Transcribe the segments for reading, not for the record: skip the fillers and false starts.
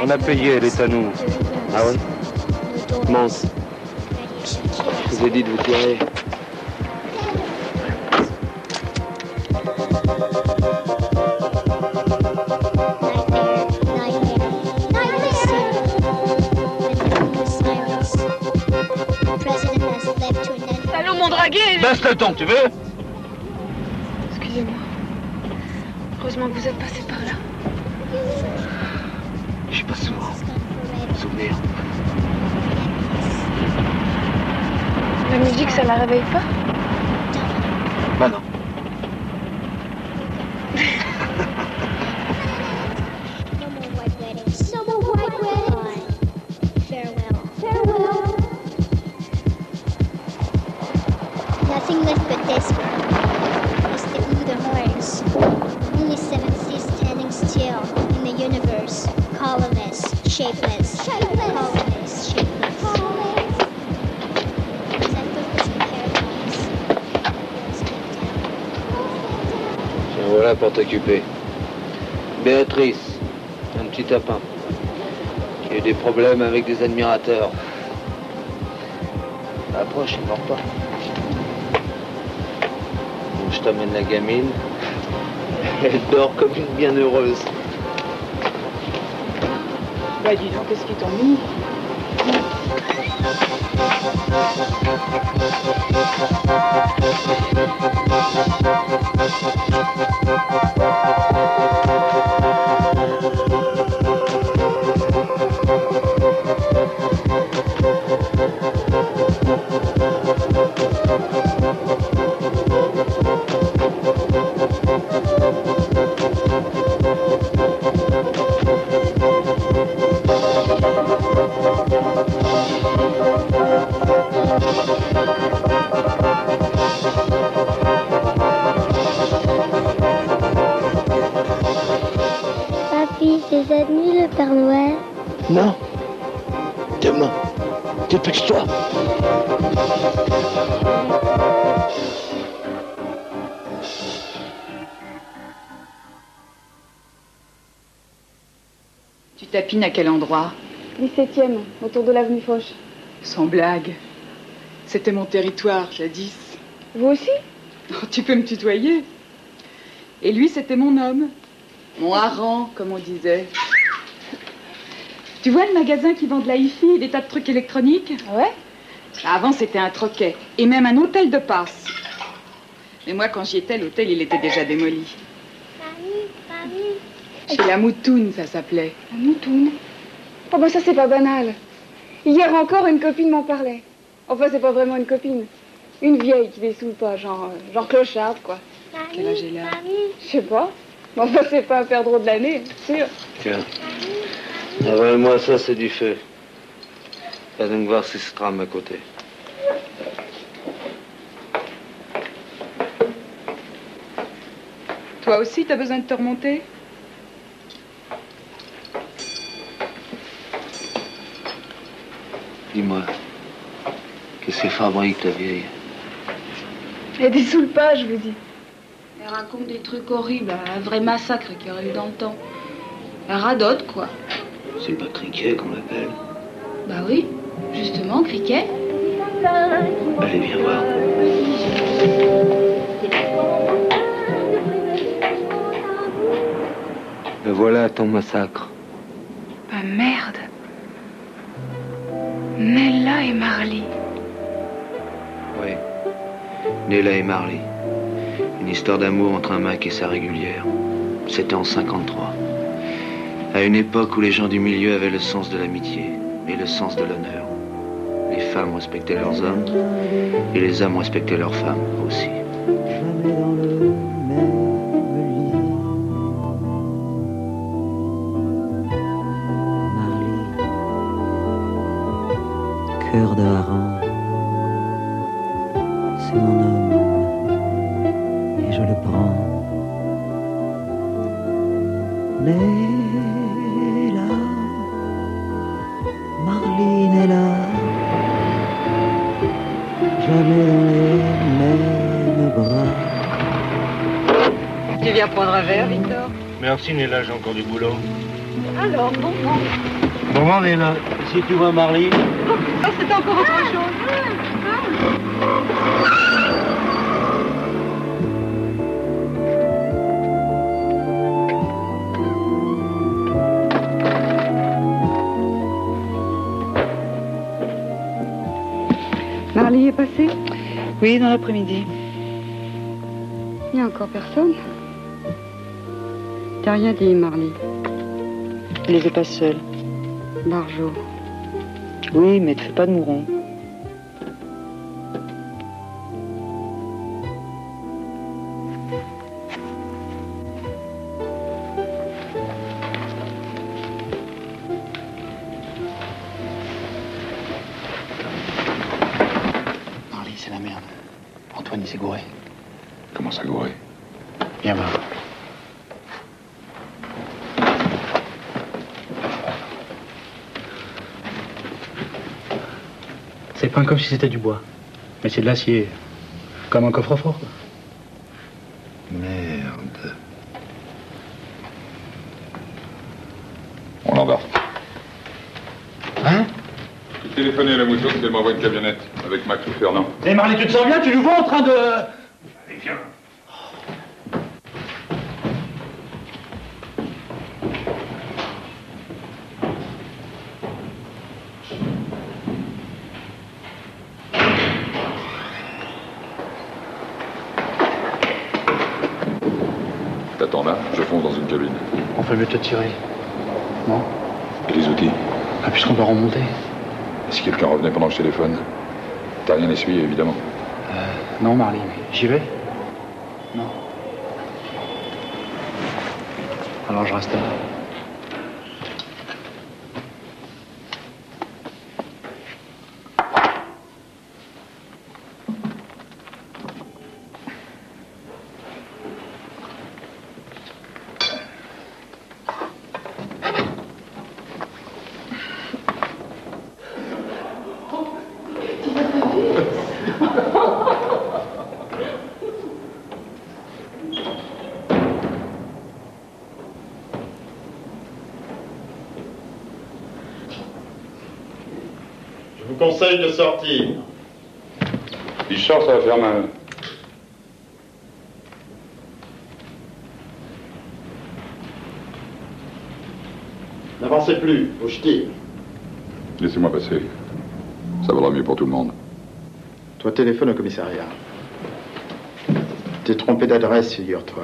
On a payé, elle est à nous. Ah ouais? Mince. Je vous ai dit de vous tirer. Allô, mon dragué! Baisse le ton, tu veux? Excusez-moi. Heureusement que vous êtes passé par là. Je suis pas sourd. Souvenir. La musique, ça la réveille pas? Bah non. Nothing left but this world. It's the blue, the horns. Only seven seas standing still in the universe. Colorless, shapeless, colorless, shapeless. Tiens, voilà pour t'occuper. Béatrice, un petit tapin. Qui a eu des problèmes avec des admirateurs. Approche, il mord pas. Je t'amène la gamine. Elle dort comme une bienheureuse. Bah dis donc, qu'est-ce qui t'ont mis? Papy, c'est admis le Père Noël? Non. Demain. Dépêche-toi. Tu tapines à quel endroit? 17e, autour de l'avenue Foch. Sans blague. C'était mon territoire, jadis. Vous aussi? Oh, tu peux me tutoyer. Et lui, c'était mon homme. Mon hareng, comme on disait. Tu vois le magasin qui vend de la hi-fi et des tas de trucs électroniques? Ouais? Avant, c'était un troquet. Et même un hôtel de passe. Mais moi, quand j'y étais, l'hôtel, il était déjà démoli. Chez la Moutoune, ça s'appelait. La Moutoune? Oh bah ça, c'est pas banal. Hier encore, une copine m'en parlait. Enfin, c'est pas vraiment une copine. Une vieille qui dessoule pas, genre clocharde, quoi. Quel âge elle a? Je sais pas. Mais enfin, c'est pas un perdreau de l'année, sûr. Tiens. Avale-moi ça, c'est du feu. Va donc voir si se trame à côté. Toi aussi, t'as besoin de te remonter? Dis-moi, qu'est-ce qu'elle fabrique, ta vieille? Elle dessoule pas, je vous dis. Elle raconte des trucs horribles, un vrai massacre qu'il y aurait eu dans le temps. Elle radote, quoi. C'est pas Criquet qu'on l'appelle? Bah oui, justement, Criquet. Allez, viens voir. Le voilà, ton massacre. Bah merde. Nella et Marley. Oui. Nella et Marley. Une histoire d'amour entre un mec et sa régulière. C'était en 53. À une époque où les gens du milieu avaient le sens de l'amitié et le sens de l'honneur. Les femmes respectaient leurs hommes et les hommes respectaient leurs femmes aussi. Jamais dans le même lit. Marley, cœur de hareng, c'est mon homme et je le prends. Nella, Marley, Nella, jamais dans les mêmes bras. Tu viens prendre un verre, Victor? Merci, Néla, j'ai encore du boulot. Alors, bon vent. Bon vent, Néla. Si tu vois Marley... Ça, c'est encore autre chose. Marley est passé? Oui, dans l'après-midi. Il n'y a encore personne. T'as rien dit, Marley. Je les ai pas seuls. Marjo. Oui, mais te fais pas de mouron. Marley, c'est la merde. Antoine, il s'est gouré. Comment ça, gouré? Viens voir. C'est peint comme si c'était du bois. Mais c'est de l'acier. Comme un coffre-fort, quoi. Merde. On l'embarque. Hein? J'ai téléphoné à la moto qu'elle m'envoie une camionnette avec Max ou Fernand. Eh Marley, tu te sens bien? Tu nous vois en train de... Allez, viens. T'attends là, je fonce dans une cabine. On fait mieux de te tirer. Non? Et les outils? Ah, puisqu'on doit remonter. Et si quelqu'un revenait pendant que je téléphone? T'as rien essuyé, évidemment. Non, Marley, mais j'y vais? Non. Alors je reste là. Je vous conseille de sortir. Si je sors, ça va faire mal. N'avancez plus, au ch'ti. Laissez-moi passer. Ça vaudra mieux pour tout le monde. Toi, téléphone au commissariat. T'es trompé d'adresse, figure-toi.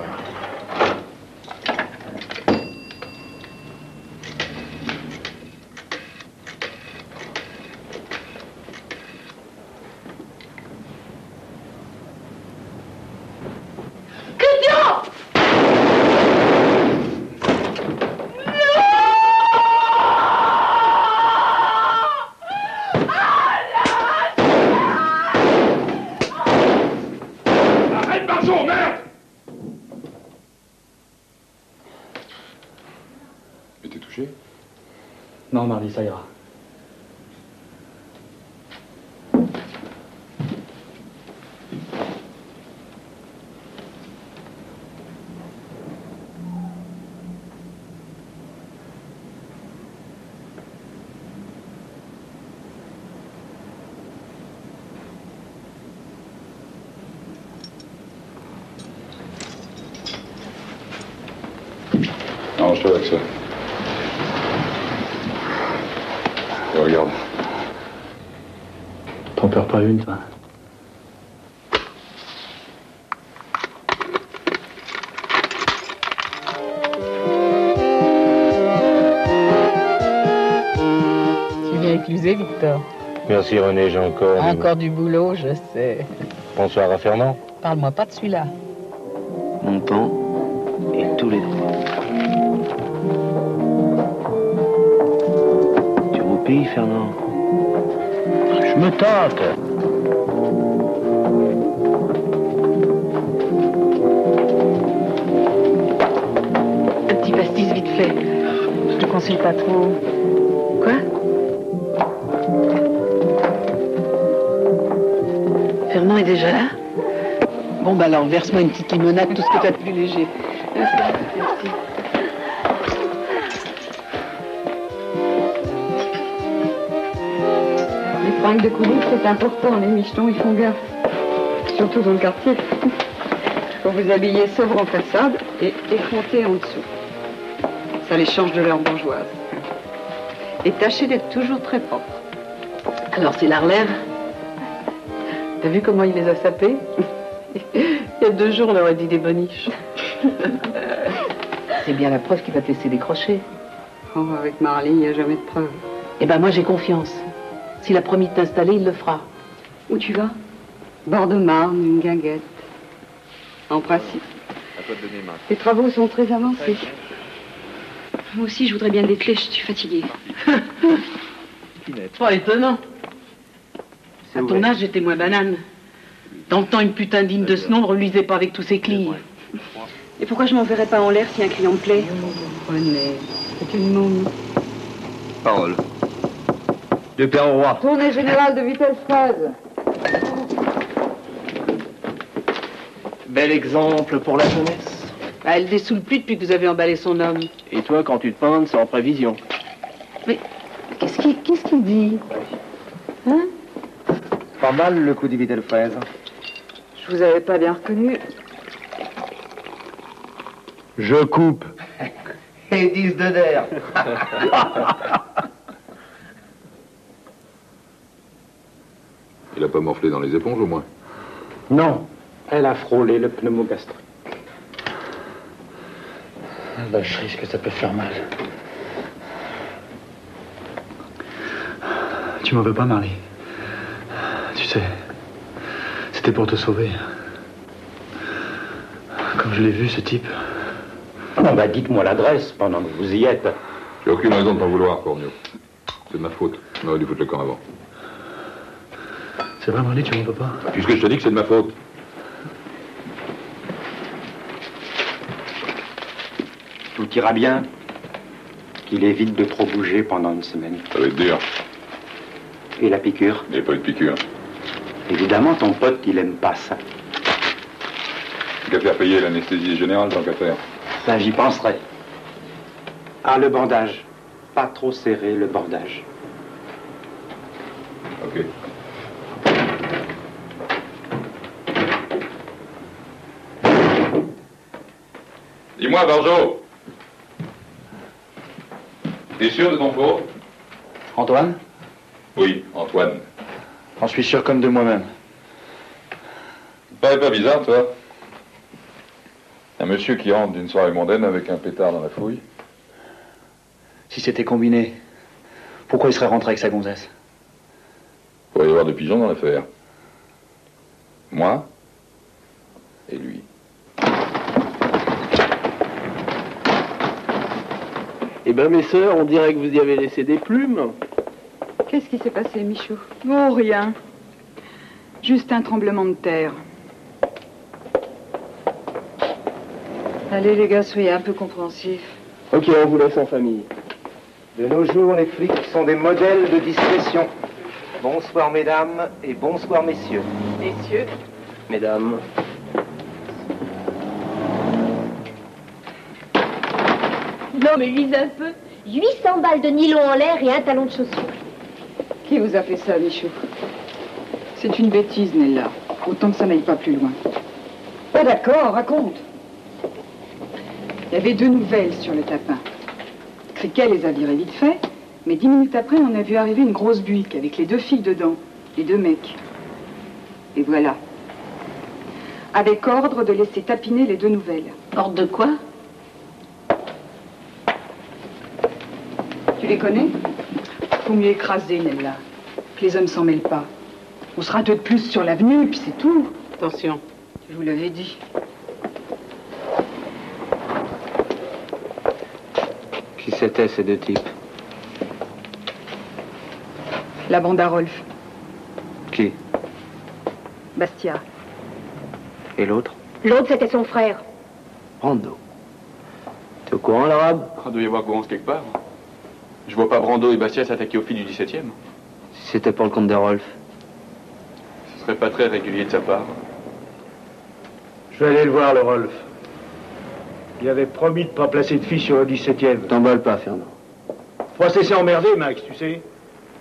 Non, Marley, ça ira. Arrange-toi avec ça. Et regarde. T'en perds pas une, toi. Tu viens écluser, Victor. Merci, René, j'ai encore... Encore du boulot, je sais. Bonsoir à Fernand. Parle-moi pas de celui-là. Mon pan et tous les droits. Tu roupilles, Fernand? Je me tente. Un petit pastis vite fait. Je te conseille pas trop. Quoi? Fernand est déjà là? Bon, bah alors, verse-moi une petite limonade, tout ce que t'as de plus léger. Merci. manque de coulisses, c'est important. Les michetons, ils font gaffe. Surtout dans le quartier. Faut vous habiller sobre en façade et effronter en dessous. Ça les change de leur bourgeoise. Et tâchez d'être toujours très propre. Alors c'est la relève. T'as vu comment il les a sapés? Il y a 2 jours, on aurait dit des boniches. C'est bien la preuve qu'il va te laisser décrocher. Oh, avec Marley, il n'y a jamais de preuve. Eh ben moi j'ai confiance. S'il a promis de t'installer, il le fera. Où tu vas? Bord de Marne, une guinguette. En principe. Les travaux sont très avancés. Moi aussi, je voudrais bien des clés, je suis fatiguée. Pas étonnant. À ton âge, j'étais moins banane. Dans le temps, une putain digne de ce nom ne reluisait pas avec tous ses clients. Et pourquoi je m'enverrais pas en l'air si un client me plaît? René, c'est une momie. Parole. De Père au Roi. Tournée générale de vitesse 13. Bel exemple pour la jeunesse. Bah, elle dessoule plus depuis que vous avez emballé son homme. Et toi, quand tu te pendes, c'est en prévision. Mais qu'est-ce qu'il dit? Hein? Pas mal le coup du Vittel fraise. Je vous avais pas bien reconnu. Je coupe. Et 10 de d'air. Il a pas morflé dans les éponges au moins? Non, elle a frôlé le pneumogastrique. Bah, je risque que ça peut faire mal. Tu m'en veux pas, Marley? Tu sais, c'était pour te sauver. Comme je l'ai vu, ce type. Oh, bah dites-moi l'adresse pendant que vous y êtes. J'ai aucune raison de t'en vouloir, Cornio. C'est de ma faute. On aurait dû foutre le camp avant. C'est vrai, Marley, tu m'en veux pas? Puisque je te dis que c'est de ma faute. Tout ira bien. Qu'il évite de trop bouger pendant une semaine. Ça va être dur. Et la piqûre? Il n'y a pas eu de piqûre. Évidemment, ton pote, il aime pas ça. Qu'à faire payer l'anesthésie générale, tant qu'à faire. Ça, j'y penserai. Ah, le bandage. Pas trop serré, le bordage. Ok. Dis-moi, Barjo. T'es sûr de ton faux? Antoine? Oui, Antoine. J'en suis sûr comme de moi-même. Ça paraît pas bizarre, toi? Un monsieur qui rentre d'une soirée mondaine avec un pétard dans la fouille. Si c'était combiné, pourquoi il serait rentré avec sa gonzesse? Il pourrait y avoir des pigeons dans l'affaire. Moi et lui. Eh ben, mes sœurs, on dirait que vous y avez laissé des plumes. Qu'est-ce qui s'est passé, Michou? Oh, rien. Juste un tremblement de terre. Allez, les gars, soyez un peu compréhensifs. Ok, on vous laisse en famille. De nos jours, les flics sont des modèles de discrétion. Bonsoir, mesdames, et bonsoir, messieurs. Messieurs. Mesdames. Non, mais lise un peu. 800 balles de nylon en l'air et un talon de chaussure. Qui vous a fait ça, Michou? C'est une bêtise, Nella. Autant que ça n'aille pas plus loin. Ah d'accord, raconte. Il y avait 2 nouvelles sur le tapin. Criquet les a virées vite fait, mais 10 minutes après, on a vu arriver une grosse buick avec les 2 filles dedans, les 2 mecs. Et voilà. Avec ordre de laisser tapiner les 2 nouvelles. Ordre de quoi? Tu les connais? Faut mieux écraser, Nella. Que les hommes s'en mêlent pas. On sera 2 de plus sur l'avenue, puis c'est tout. Attention. Je vous l'avais dit. Qui c'étaient ces 2 types? La bande à Rolf. Qui? Bastia. Et l'autre? L'autre, c'était son frère. Brando. T'es au courant, l'arabe? Il doit y avoir courance quelque part. Je vois pas Brando et Bastia s'attaquer aux filles du 17e. Si c'était pour le compte de Rolf. Ce serait pas très régulier de sa part. Je vais aller le voir, le Rolf. Il avait promis de pas placer de filles sur le 17e. T'emballes pas, Fernand. Faut pas se laisser emmerder, Max, tu sais.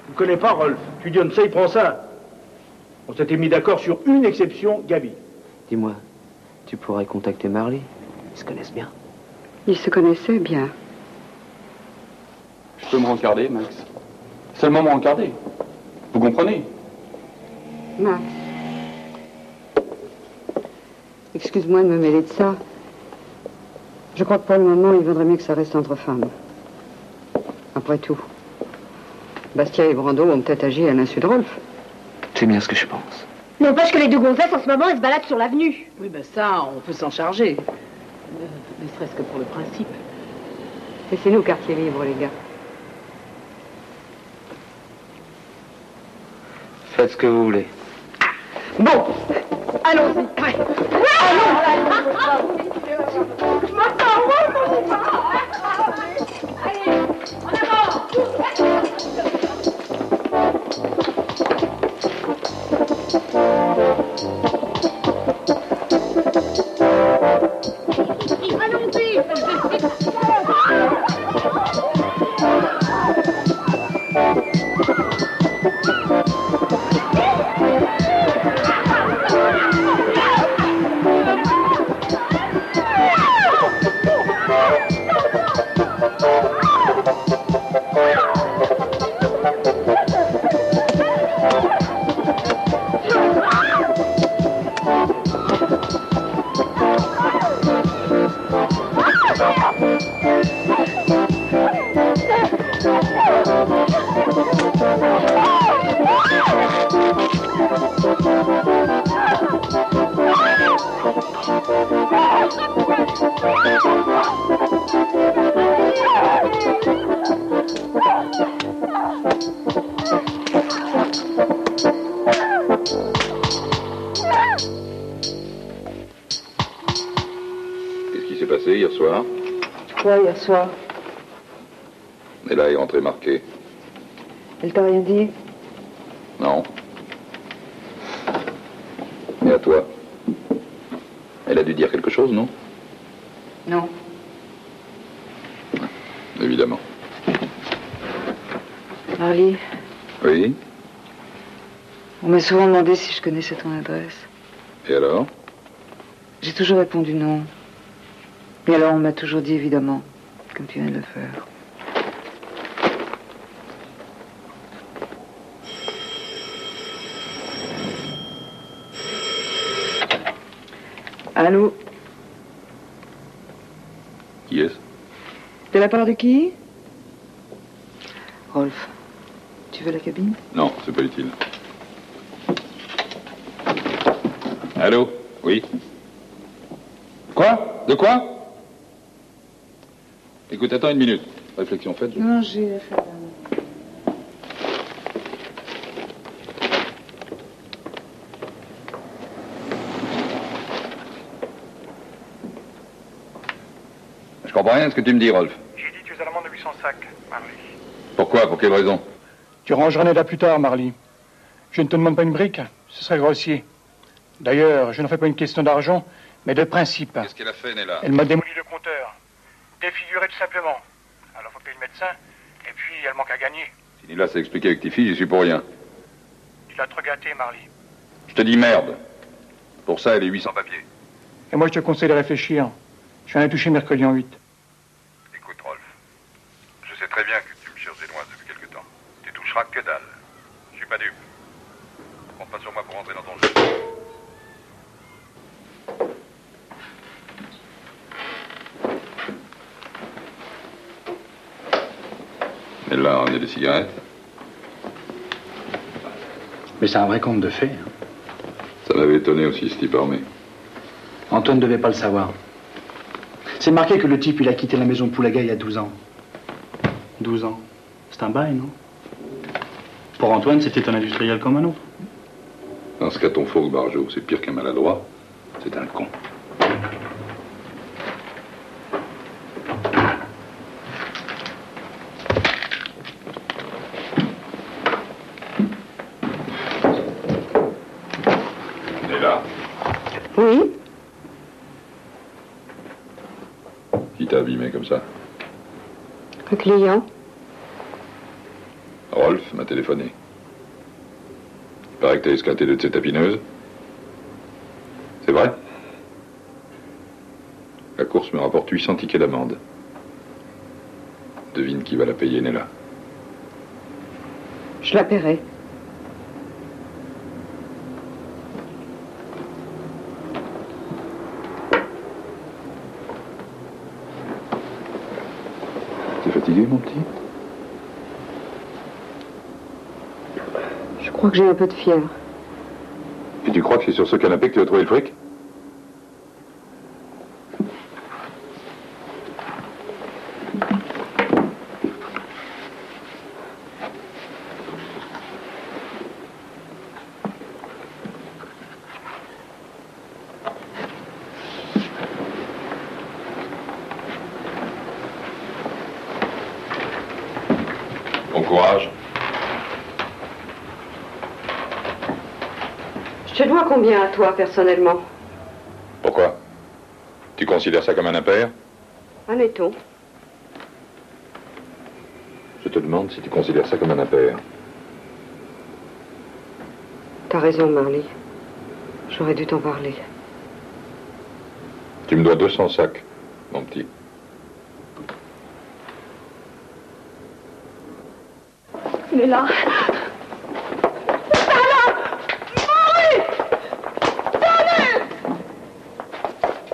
Tu connais pas, Rolf. Tu donnes ça, il prend ça. On s'était mis d'accord sur une exception, Gaby. Dis-moi, tu pourrais contacter Marley. Ils se connaissent bien. Ils se connaissaient bien. Je peux me rencarder, Max. Seulement me rencarder. Vous comprenez? Max. Excuse-moi de me mêler de ça. Je crois que pour le moment, il vaudrait mieux que ça reste entre femmes. Après tout, Bastia et Brando ont peut-être agi à l'insu de Rolf. C'est bien ce que je pense. N'empêche que les deux gonzesses, en ce moment, elles se baladent sur l'avenue. Oui, ben ça, on peut s'en charger. Ne serait-ce que pour le principe. Laissez-nous quartier libre, les gars. Faites ce que vous voulez. Bon, allons-y. Ouais. Je m'attends, allez, en avant. Qu'est-ce qui s'est passé hier soir? Quoi, hier soir? Et là est rentré marqué. Elle t'a rien dit? Non. Et à toi? Elle a dû dire quelque chose, non? Non. Évidemment. Marley, Oui? on m'a souvent demandé si je connaissais ton adresse. Et alors? J'ai toujours répondu non. Et alors on m'a toujours dit évidemment, comme tu viens de le faire. Allô? Qui est-ce? De la part de qui? Rolf, tu veux la cabine? Non, c'est pas utile. Allô? Oui? Quoi? De quoi? Écoute, attends une minute. Réflexion faite. Non, j'ai affaire à... Je comprends rien de ce que tu me dis, Rolf. J'ai dit tu es à l'amende de 800 sacs, Marley. Pourquoi? Pour quelle raison? Tu rangeras Nella plus tard, Marley. Je ne te demande pas une brique, ce serait grossier. D'ailleurs, je n'en fais pas une question d'argent, mais de principe. Qu'est-ce qu'elle a fait, Nella? Elle m'a démoli le compteur. Défiguré tout simplement. Alors faut payer le médecin, et puis elle manque à gagner. Si Nella s'est expliqué avec tes filles, j'y suis pour rien. Tu l'as trop gâté, Marley. Je te dis merde. Pour ça, elle est 800 papiers. Et moi, je te conseille de réfléchir. Je viens de toucher mercredi en 8. Écoute, Rolf. Je sais très bien que tu me cherches des noises depuis quelque temps. Tu toucheras que dalle. Je suis pas dupe. Compte pas sur moi pour rentrer dans ton jeu. Et là, on est des cigarettes. Mais c'est un vrai conte de fées. Ça m'avait étonné aussi, ce type armé. Antoine ne devait pas le savoir. C'est marqué que le type, il a quitté la maison Poulaga il y a 12 ans. 12 ans. C'est un bail, non? Pour Antoine, c'était un industriel comme un autre. Dans ce cas, ton faux Barjot, c'est pire qu'un maladroit. C'est un con. Et là, Oui? qui t'a abîmé comme ça? Le client? Rolf m'a téléphoné. Il paraît que t'as esclaté deux de ces tapineuses. C'est vrai? La course me rapporte 800 tickets d'amende. Devine qui va la payer, Nella. Je la paierai. T'es fatigué, mon petit? Je crois que j'ai un peu de fièvre. Et tu crois que c'est sur ce canapé que tu as trouvé le fric? Bon courage. Je te dois combien à toi, personnellement? Pourquoi? Tu considères ça comme un impair? Admettons. Je te demande si tu considères ça comme un impair. T'as raison, Marley. J'aurais dû t'en parler. Tu me dois 200 sacs, mon petit. Il est là.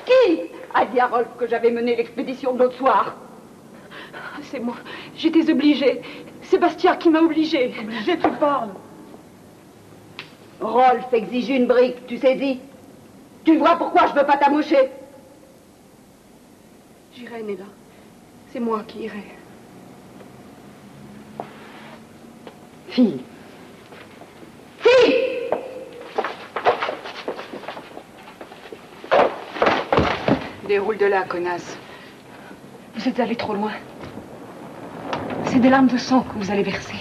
Qui a dit à Rolf que j'avais mené l'expédition de l'autre soir? C'est moi. J'étais obligée. Sébastien qui m'a obligée. Obligée, tu parles. Rolf exige une brique, tu saisis? Tu vois pourquoi je veux pas t'amocher? J'irai, Nella. C'est moi qui irai. Fille. Fille! Déroule de là, connasse. Vous êtes allé trop loin. C'est des larmes de sang que vous allez verser.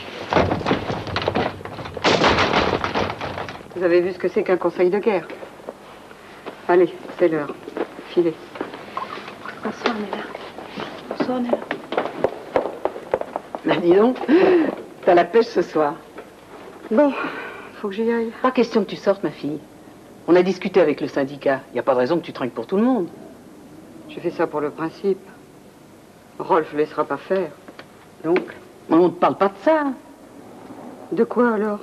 Vous avez vu ce que c'est qu'un conseil de guerre? Allez, c'est l'heure. Filez. Bonsoir, Nella. Bonsoir, Nella. Ben dis donc, t'as la pêche ce soir. Bon, faut que j'y aille. Pas question que tu sortes, ma fille. On a discuté avec le syndicat. Il n'y a pas de raison que tu trinques pour tout le monde. J'ai fait ça pour le principe. Rolf ne laissera pas faire. Donc? On ne te parle pas de ça. De quoi alors?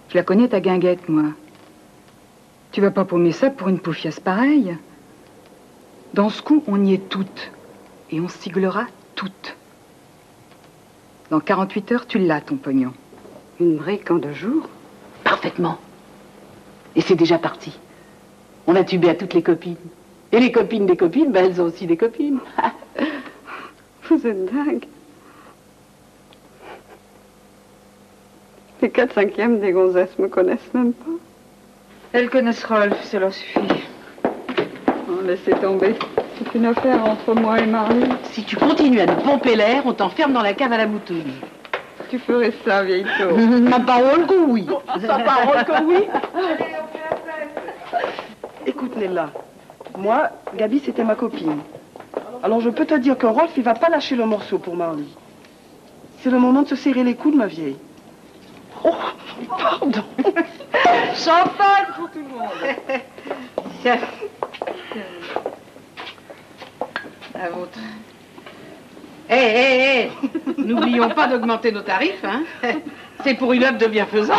Je la connais, ta guinguette, moi. Tu vas pas paumer ça pour une poufiasse pareille. Dans ce coup, on y est toutes. Et on siglera toutes. Dans 48 heures, tu l'as, ton pognon. Une brique en 2 jours? Parfaitement. Et c'est déjà parti. On a tubé à toutes les copines. Et les copines des copines, ben elles ont aussi des copines. Vous êtes dingue. Les 4/5 des gonzesses me connaissent même pas. Elles connaissent Rolf, cela suffit. Oh, laissez tomber. C'est une affaire entre moi et Marley. Si tu continues à nous pomper l'air, on t'enferme dans la cave à la moutoune. Tu ferais ça, vieille taupe. Ma parole que oui. Sa parole que oui. Écoute, Nella, moi, Gabi, c'était ma copine. Alors je peux te dire que Rolf, il va pas lâcher le morceau pour Marley. C'est le moment de se serrer les coudes, ma vieille. Oh, pardon. Champagne pour tout le monde. Tiens. La vôtre. Hé, n'oublions pas d'augmenter nos tarifs, hein. C'est pour une œuvre de bienfaisance.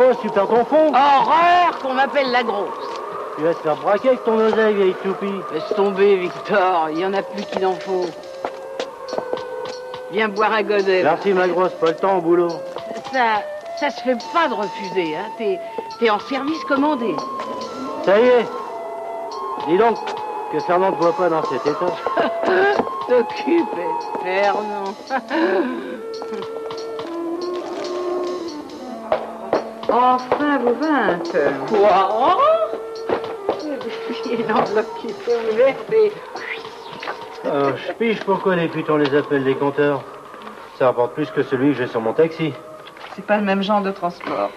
bosse, tu perds ton fond. Horreur qu'on m'appelle la grosse. Tu vas te faire braquer avec ton oseille, vieille toupie. Laisse tomber, Victor. Il y en a plus qu'il en faut. Viens boire un godet. Merci, ma grosse, pas le temps au boulot. Ça se fait pas de refuser, hein. T'es en service commandé. Ça y est. Dis donc que Fernand ne te voit pas dans cet état. T'occupe, Fernand. Enfin, vos 20. Quoi? Il y a une enveloppe qui s'est ouverte et... Je pige pourquoi les putes on les appelle des compteurs. Ça rapporte plus que celui que j'ai sur mon taxi. C'est pas le même genre de transport.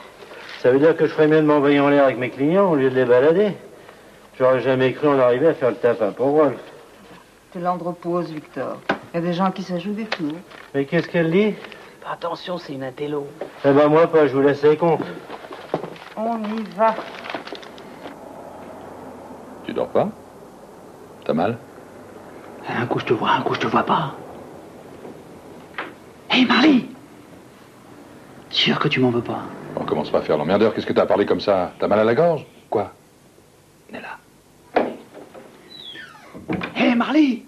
Ça veut dire que je ferais mieux de m'envoyer en l'air avec mes clients au lieu de les balader. J'aurais jamais cru en arriver à faire le tapin pour Rolf. Tu l'androposes, Victor. Il y a des gens qui s'ajoutent des tours. Mais qu'est-ce qu'elle dit? Attention, c'est une intello. Eh ben moi pas, je vous laisse les comptes. On y va. Tu dors pas? T'as mal? Un coup je te vois, un coup je te vois pas. Hé, Marie! Sûr que tu m'en veux pas? On commence pas à faire l'emmerdeur. Qu'est-ce que t'as parlé comme ça? T'as mal à la gorge? Quoi? Nella. Hé, Marley!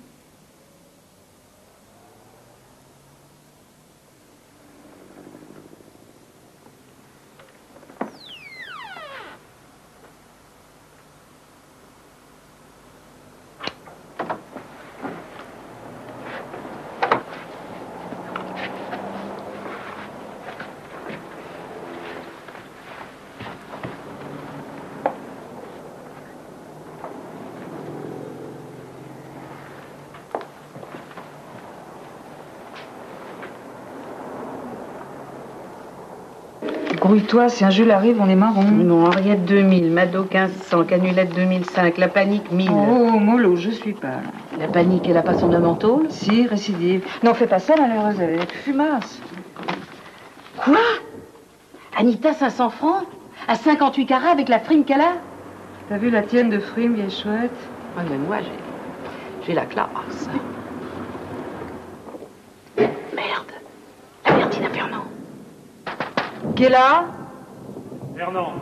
Grouille-toi, si un Jules arrive, on est marron. Non, Henriette 2000, Mado 1500, Canulette 2005, La Panique 1000. Oh, mollo, je suis pas. La Panique, elle a pas son nom en tôle? Si, récidive. Non, fais pas ça, malheureuse, elle est fumasse. Quoi? Anita, 500 francs? À 58 carats avec la frime qu'elle a? T'as vu la tienne de frime, vieille chouette? Ah, mais moi, j'ai la classe. Merde. La Bertine à Fernand. Qui est là? Fernand.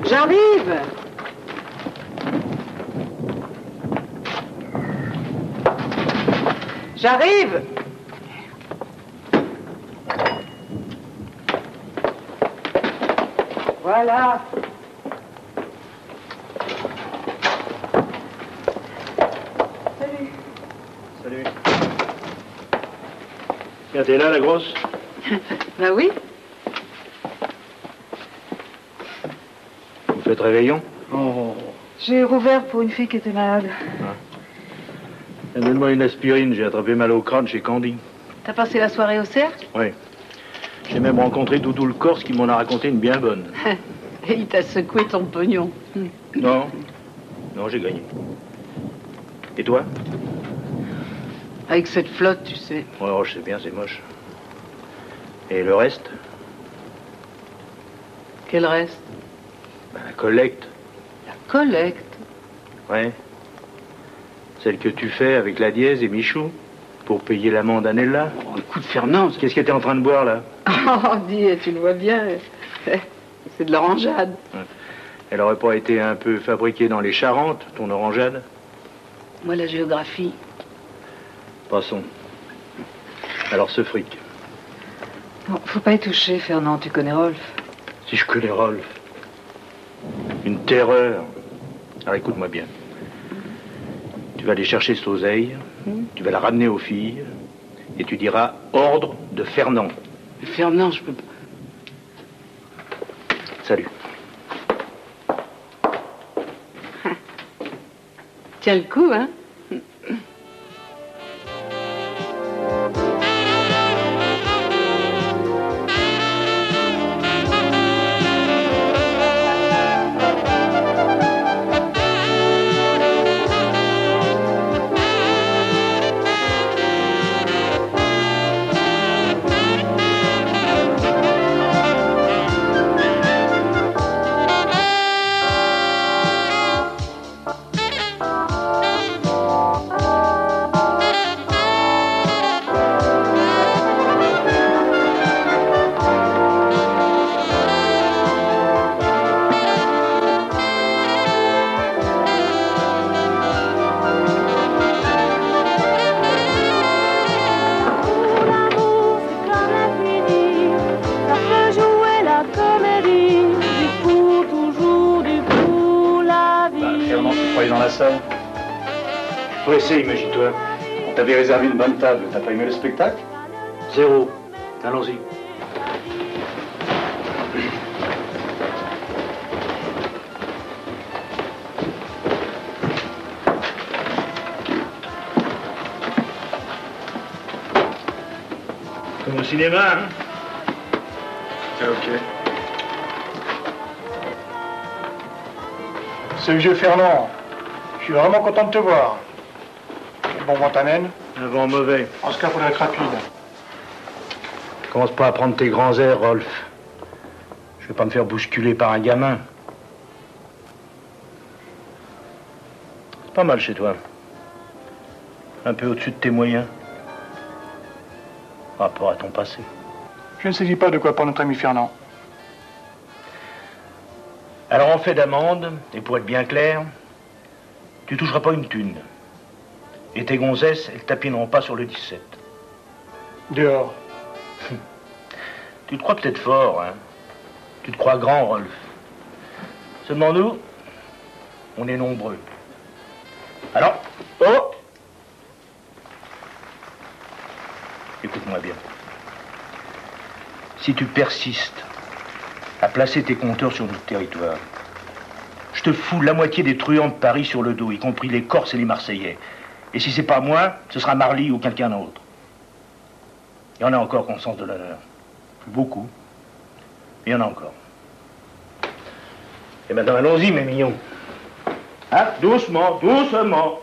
J'arrive. J'arrive. Voilà. Salut. Salut. Tiens, t'es là, la grosse? Bah oui. Vous faites réveillon? Oh. J'ai rouvert pour une fille qui était malade. Donne-moi une aspirine, j'ai attrapé mal au crâne chez Candy. T'as passé la soirée au cercle? Oui. J'ai même rencontré Doudou le Corse qui m'en a raconté une bien bonne. Et il t'a secoué ton pognon. Non. Non, j'ai gagné. Et toi? Avec cette flotte, tu sais. Oh, je sais bien, c'est moche. Et le reste? Quel reste? Ben, la collecte. La collecte? Ouais. Celle que tu fais avec la Dièse et Michou pour payer l'amende à Nella. Oh, écoute, Fernand. Qu'est-ce que t'es en train de boire, là? Oh, dis, tu le vois bien. C'est de l'orangeade. Elle aurait pas été un peu fabriquée dans les Charentes, ton orangeade? Moi, la géographie. Passons. Alors, ce fric. Non, faut pas y toucher, Fernand, tu connais Rolf. Si je connais Rolf. Une terreur. Alors, écoute-moi bien. Tu vas aller chercher cette oseille, tu vas la ramener aux filles, et tu diras ordre de Fernand. Fernand, je peux pas. Salut. Tiens le coup, hein? ça? Pressé, imagine-toi. On t'avait réservé une bonne table. T'as pas aimé le spectacle? Zéro. Allons-y. Comme au cinéma, hein? C'est ok. C'est le vieux Fernand. Je suis vraiment content de te voir. Quel bon vent t'amène? Un vent mauvais. En ce cas, faudrait être rapide. Commence pas à prendre tes grands airs, Rolf. Je vais pas me faire bousculer par un gamin. C'est pas mal chez toi. Un peu au-dessus de tes moyens. Par rapport à ton passé. Je ne saisis pas de quoi pour notre ami Fernand. Alors on fait d'amende, et pour être bien clair, tu toucheras pas une thune. Et tes gonzesses, elles tapineront pas sur le 17. Dehors. Tu te crois peut-être fort, hein? Tu te crois grand, Rolf. Seulement nous, on est nombreux. Alors, oh! Écoute-moi bien. Si tu persistes à placer tes compteurs sur notre territoire, je te fous la moitié des truands de Paris sur le dos, y compris les Corses et les Marseillais. Et si c'est pas moi, ce sera Marly ou quelqu'un d'autre. Il y en a encore qui ont le sens de l'honneur. Beaucoup. Il y en a encore. Et maintenant, allons-y, mes mignons. Hein? Doucement, doucement.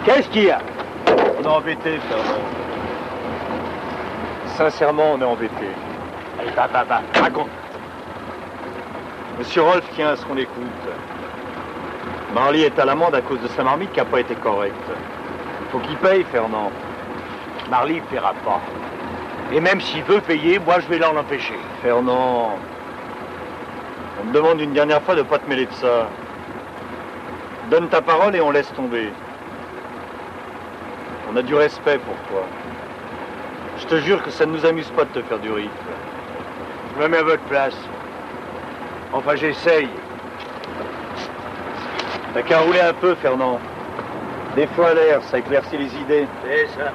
Qu'est-ce qu'il y a? On est embêté, Fernand. Sincèrement, on est embêté. Allez, raconte. Monsieur Rolf tient à ce qu'on écoute. Marly est à l'amende à cause de sa marmite qui n'a pas été correcte. Il faut qu'il paye, Fernand. Marly ne paiera pas. Et même s'il veut payer, moi je vais l'en empêcher. Fernand, on me demande une dernière fois de ne pas te mêler de ça. Donne ta parole et on laisse tomber. On a du respect pour toi. Je te jure que ça ne nous amuse pas de te faire du rifle. Je me mets à votre place. Enfin, j'essaye. T'as qu'à rouler un peu, Fernand. Des fois à l'air, ça éclaircit les idées. C'est ça.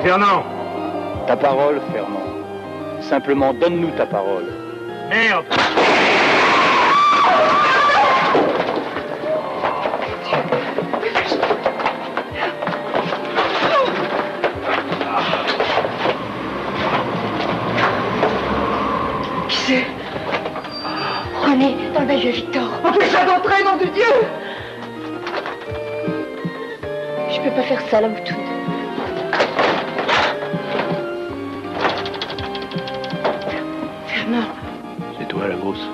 Fernand! Ta parole, Fernand. Simplement, donne-nous ta parole. Merde! Qui c'est? René, dans le bailleur Victor. Empêche-la d'entrer, nom de Dieu! Je peux pas faire ça, la moutoune. Fernand. C'est toi, la grosse.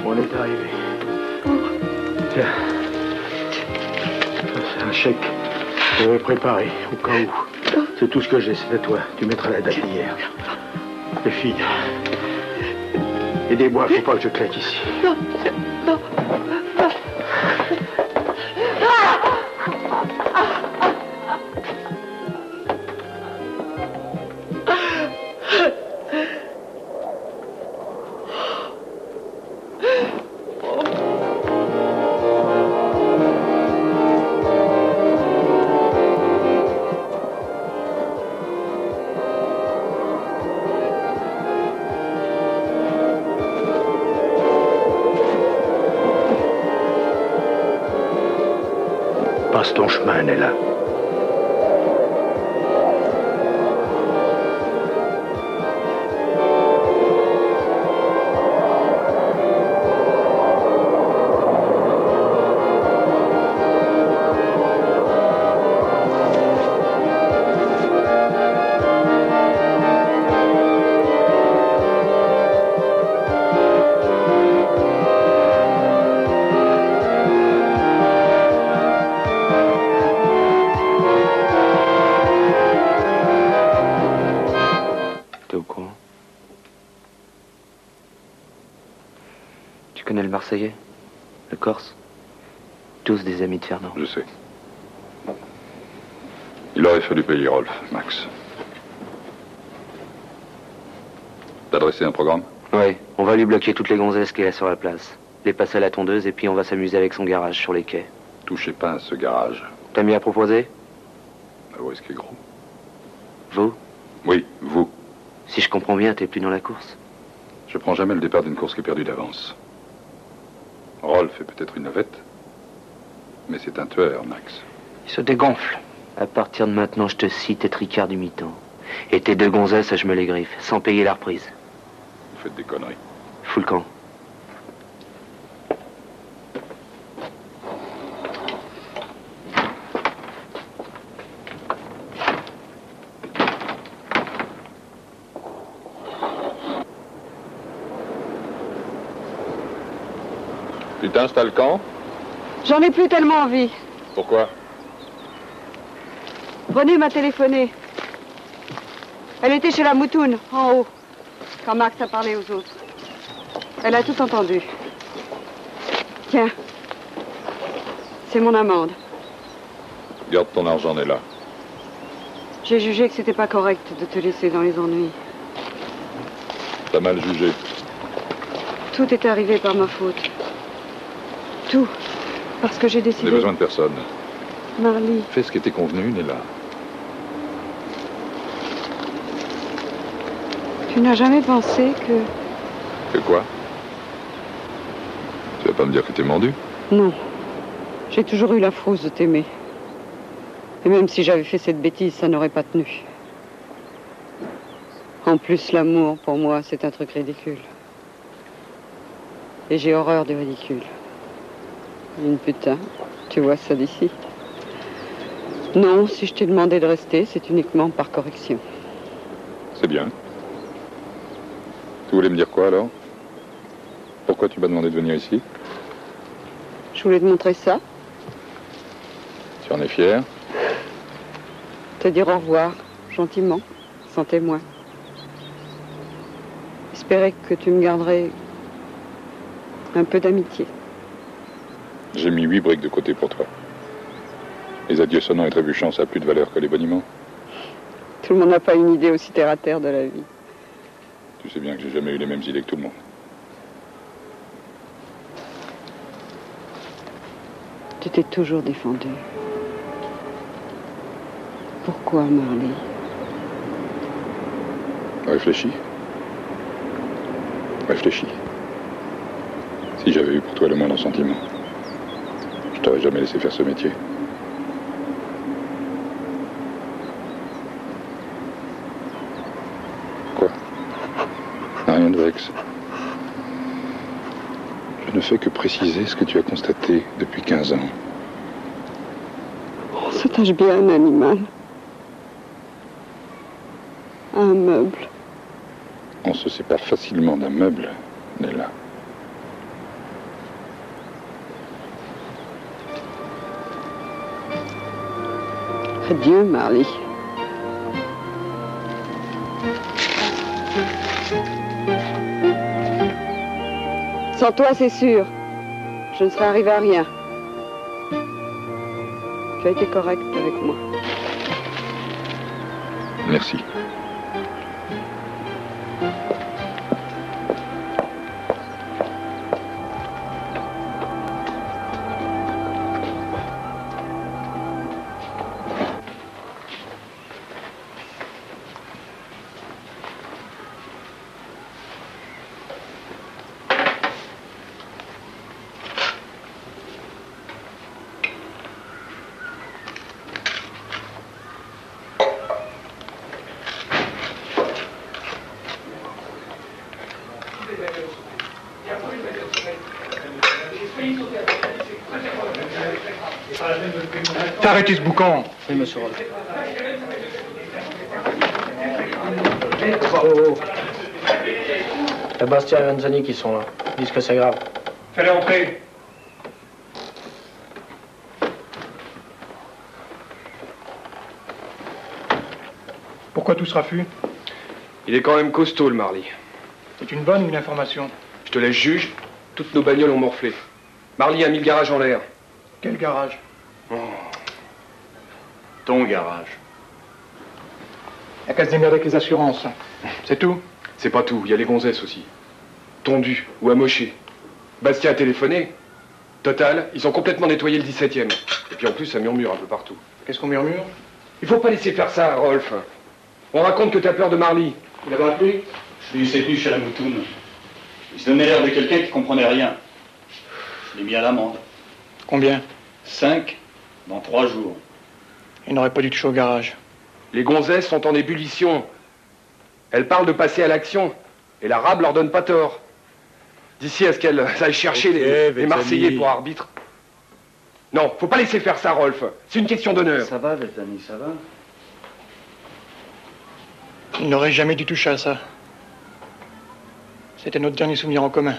On est arrivé. Tiens. C'est un chèque. Je vais préparer, au cas où. C'est tout ce que j'ai, c'est à toi. Tu mettras la date d'hier. Les filles. Aidez-moi, faut pas que je claque ici. Non, non. Passe ton chemin, Nella. Le Marseillais, le Corse, tous des amis de Fernand. Je sais. Il aurait fallu payer Rolf, Max. T'as dressé un programme? Oui, on va lui bloquer toutes les gonzesses qu'il a sur la place. Les passer à la tondeuse et puis on va s'amuser avec son garage sur les quais. Touchez pas à ce garage. T'as mieux à proposer? Le risque est gros. Vous? Oui, vous. Si je comprends bien, t'es plus dans la course. Je prends jamais le départ d'une course qui est perdue d'avance. Rolf est peut-être une navette, mais c'est un tueur, Max. Il se dégonfle. À partir de maintenant, je te cite tes tricards du mi-temps. Et tes deux gonzesses, je me les griffe, sans payer la reprise. Vous faites des conneries. Fous le camp. Tu t'installes quand? J'en ai plus tellement envie. Pourquoi? René m'a téléphoné. Elle était chez la moutoune, en haut, quand Max a parlé aux autres. Elle a tout entendu. Tiens, c'est mon amende. Garde ton argent, Nella. J'ai jugé que c'était pas correct de te laisser dans les ennuis. T'as mal jugé. Tout est arrivé par ma faute. Tout. Parce que j'ai décidé... J'ai besoin de personne. Marly. Fais ce qui était convenu, Nella. Tu n'as jamais pensé que... Que quoi? Tu vas pas me dire que t'es mendu? Non. J'ai toujours eu la frousse de t'aimer. Et même si j'avais fait cette bêtise, ça n'aurait pas tenu. En plus, l'amour, pour moi, c'est un truc ridicule. Et j'ai horreur du ridicule. Une putain, tu vois ça d'ici? Non, si je t'ai demandé de rester, c'est uniquement par correction. C'est bien. Tu voulais me dire quoi, alors? Pourquoi tu m'as demandé de venir ici? Je voulais te montrer ça. Tu en es fier? Te dire au revoir, gentiment, sans témoin. Espérer que tu me garderais un peu d'amitié. J'ai mis 8 briques de côté pour toi. Les adieux sonnants et trébuchants, ça a plus de valeur que les boniments. Tout le monde n'a pas une idée aussi terre à terre de la vie. Tu sais bien que j'ai jamais eu les mêmes idées que tout le monde. t'ai toujours défendu. Pourquoi, Marley? Réfléchis. Réfléchis. Si j'avais eu pour toi le moindre sentiment, je t'aurais jamais laissé faire ce métier. Quoi? Rien de vexe. Je ne fais que préciser ce que tu as constaté depuis 15 ans. On s'attache bien à un animal. À un meuble. On se sépare facilement d'un meuble, Nella. Adieu, Marley. Sans toi, c'est sûr, je ne serais arrivé à rien. Tu as été correct avec moi. Merci. T'as arrêté ce boucan? Oui, monsieur Rolf. Oh. Il y a Bastien et Vanzani qui sont là. Ils disent que c'est grave. Fais-les entrer. Pourquoi tout ce raffut? Il est quand même costaud, le Marley. C'est une bonne ou une information? Je te laisse juge. Toutes nos bagnoles ont morflé. Marley a mis le garage en l'air. Quel garage? Oh. Ton garage. Il n'y a qu'à se démerder avec les assurances. C'est tout? C'est pas tout. Il y a les gonzesses aussi. Tondues ou amochées. Bastien a téléphoné. Total, ils ont complètement nettoyé le 17e. Et puis en plus, ça murmure un peu partout. Qu'est-ce qu'on murmure? Il faut pas laisser faire ça, Rolf. On raconte que t'as peur de Marley. Vous l'avez appelé? Je l'ai eu cette nuit chez la Moutoune. Il se donnait l'air de quelqu'un qui comprenait rien. Je l'ai mis à l'amende. Combien? 5 dans 3 jours. Il n'aurait pas dû toucher au garage. Les gonzesses sont en ébullition. Elles parlent de passer à l'action. Et la rab leur donne pas tort. D'ici à ce qu'elles aillent chercher les Marseillais pour arbitre. Non, faut pas laisser faire ça, Rolf. C'est une question d'honneur. Ça va, Vétani, ça va? Il n'aurait jamais dû toucher à ça. C'était notre dernier souvenir en commun.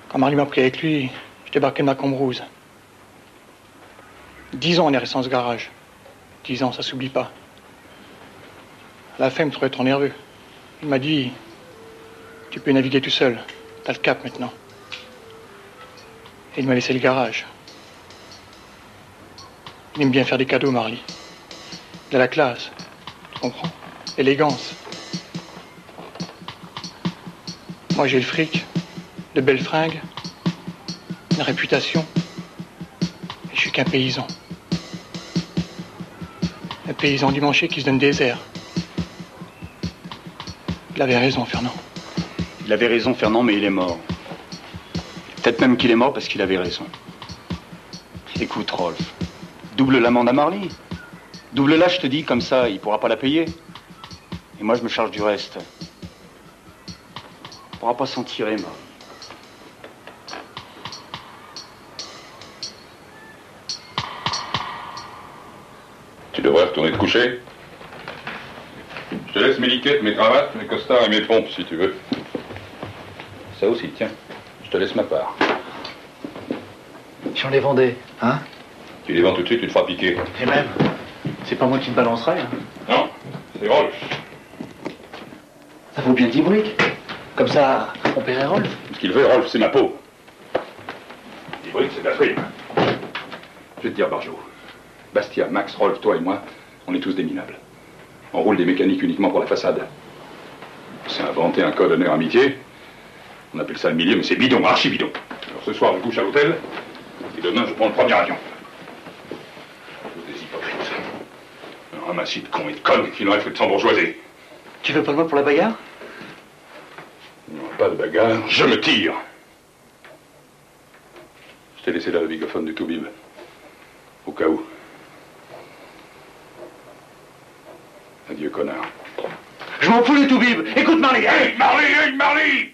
Quand Marley m'a pris avec lui, je débarquais de ma Cambrousse. 10 ans on est resté dans ce garage. 10 ans, ça s'oublie pas. À la fin, il me trouvait trop nerveux. Il m'a dit, tu peux naviguer tout seul. T'as le cap maintenant. Et il m'a laissé le garage. Il aime bien faire des cadeaux, Marley. De la classe. Tu comprends? Élégance. Moi, j'ai le fric, de belles fringues, une réputation. Et je suis qu'un paysan. Un paysan dimanché qui se donne des airs. Il avait raison, Fernand. Il avait raison, Fernand, mais il est mort. Peut-être même qu'il est mort parce qu'il avait raison. Écoute, Rolf, double l'amende à Marley. Double-la, je te dis, comme ça, il pourra pas la payer. Et moi, je me charge du reste. Il pourra pas s'en tirer, Marley. Tu devrais retourner te coucher. Je te laisse mes liquettes, mes cravates, mes costards et mes pompes, si tu veux. Ça aussi, tiens. Je te laisse ma part. Si on les vendait, hein? Tu les vends tout de suite, tu te feras piquer. Et même, c'est pas moi qui te balancerai, hein? Non, c'est Rolf. Ça vaut bien 10 briques. Comme ça, on paierait Rolf. Ce qu'il veut, Rolf, c'est ma peau. 10 briques, c'est de la prime. Je vais te dire, Barjot. Bastia, Max, Rolf, toi et moi, on est tous des minables. On roule des mécaniques uniquement pour la façade. On s'est inventé un code honneur amitié. On appelle ça le milieu, mais c'est bidon, archi bidon. Alors ce soir, on couche à l'hôtel, Et demain, je prends le premier avion. Vous des hypocrites. Un ramassis de cons et de connes qui n'auraient fait de s'embourgeoiser. Tu veux pas le mot pour la bagarre? Non, pas de bagarre, je me tire. Je t'ai laissé là le bigophone du Toubib. Au cas où. Adieu, connard. Je m'en fous les Toubib. Écoute Marley. Hey, Marley, hey, Marley!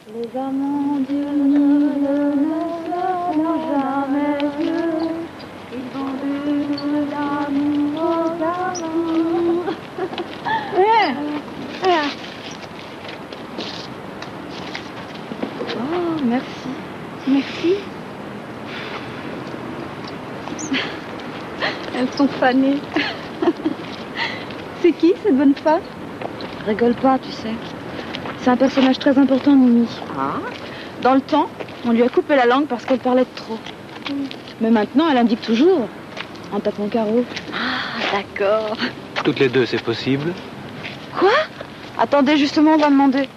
Les amants Dieu ne seront jamais vieux. Ils vont de l'amour aux amants. Oh, merci. Merci. Elles sont fanées. C'est qui, cette bonne femme? Rigole pas, tu sais. C'est un personnage très important, Mimi. Ah. Dans le temps, on lui a coupé la langue parce qu'elle parlait de trop. Mais maintenant, elle indique toujours, en tapant carreau. Ah, d'accord. Toutes les deux, c'est possible? Quoi? Attendez, justement, on va demander.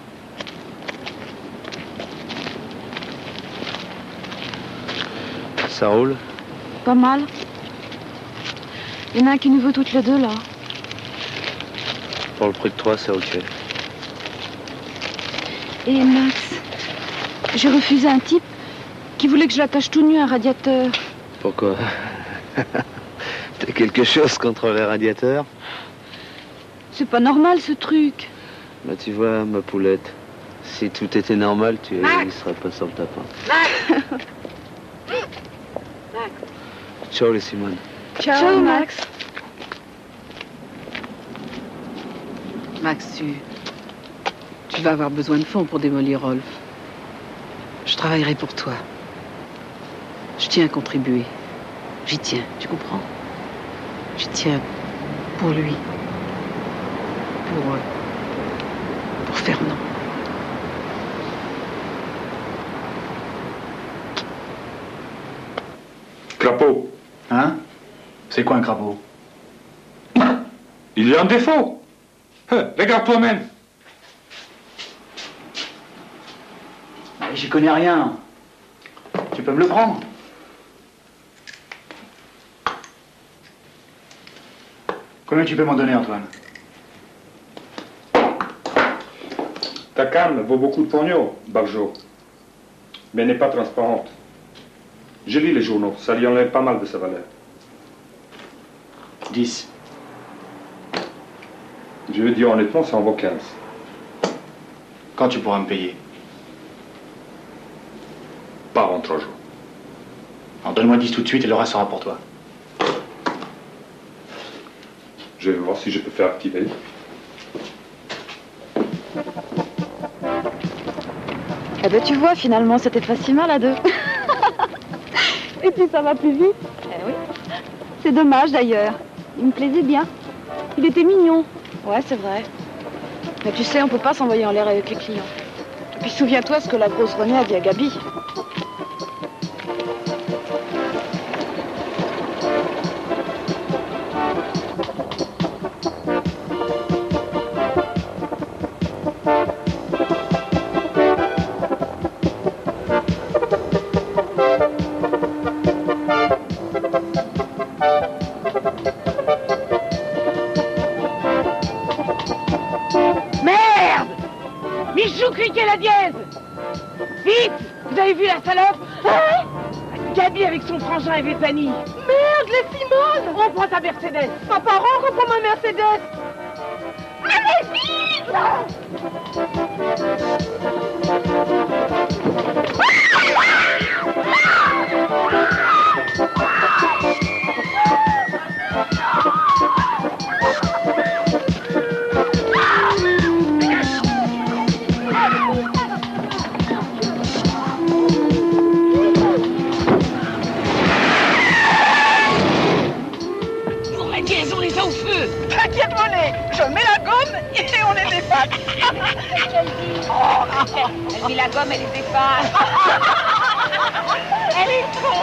Ça roule? Pas mal. Il y en a un qui nous veut toutes les deux, là. Pour le prix de 3, c'est ok. Et Max, j'ai refusé un type qui voulait que je l'attache tout nu à un radiateur. Pourquoi? T'as quelque chose contre les radiateurs? C'est pas normal, ce truc. Bah tu vois, ma poulette, si tout était normal, tu ne serais pas sur le tapin. Max. Ciao les Simone. Ciao, Max. Max, tu vas avoir besoin de fonds pour démolir Rolf. Je travaillerai pour toi. Je tiens à contribuer. J'y tiens, tu comprends? J'y tiens pour lui. Pour Fernand. Crapaud. Hein? C'est quoi un crapaud? Il y a un défaut. Regarde toi-même. J'y connais rien. Tu peux me le prendre? Combien tu peux m'en donner, Antoine? Ta canne vaut beaucoup de pognon, Barjo, mais n'est pas transparente. Je lis les journaux, ça lui enlève pas mal de sa valeur. 10. Je veux dire honnêtement, ça en vaut 15. Quand tu pourras me payer? Pas en 3 jours. Alors donne-moi 10 tout de suite et le reste sera pour toi. Je vais voir si je peux faire activer. Eh ben tu vois, finalement, c'était pas si mal à deux. Et puis ça va plus vite. Eh oui. C'est dommage d'ailleurs. Il me plaisait bien. Il était mignon. Ouais, c'est vrai. Mais tu sais, on peut pas s'envoyer en l'air avec les clients. Et puis souviens-toi ce que la grosse Renée a dit à Gabi. Cliquez la dièse! Vite! Vous avez vu la salope? Hein? Gabi avec son frangin et Vépani. Merde, les Simone! On prend ta Mercedes. Papa, reprends ma Mercedes. Allez, vite! T'inquiète, Monet, je mets la gomme et on les efface. Elle met la gomme et les efface. Elle est con.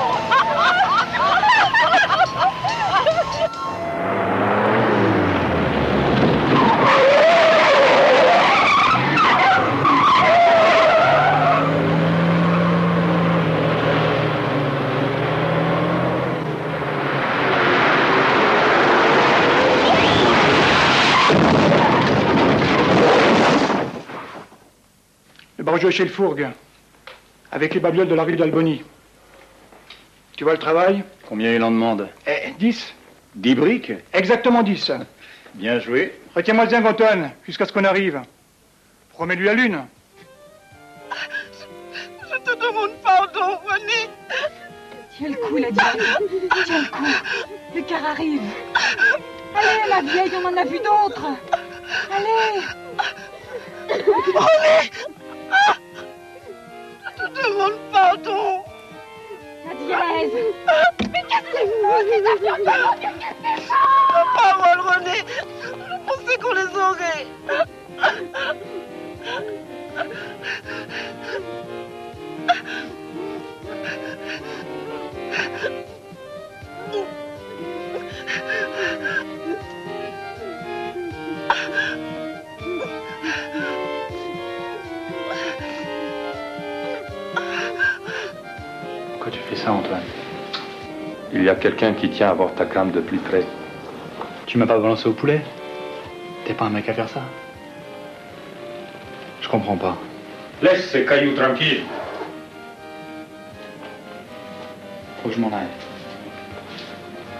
rejouer chez le Fourgue, avec les babioles de la rue d'Albony. Tu vois le travail? Combien il en demande? 10. 10 briques? Exactement 10. Bien joué. Retiens-moi bien, Antoine, jusqu'à ce qu'on arrive. Promets-lui la lune. Je te demande pardon, René. Tiens le coup, la diable. Tiens le coup. Le car arrive. Allez, la vieille, on en a vu d'autres. Allez. René! Je te demande pardon. La dièse. Mais qu'est-ce que c'est? Ces affaires de qu'est-ce que c'est ça? Parole, René. Je pensais qu'on les aurait. Pourquoi tu fais ça, Antoine? Il y a quelqu'un qui tient à voir ta crâne de plus près. Tu m'as pas balancé au poulet? T'es pas un mec à faire ça? Je comprends pas. Laisse ces cailloux tranquilles. Faut que je m'en aille.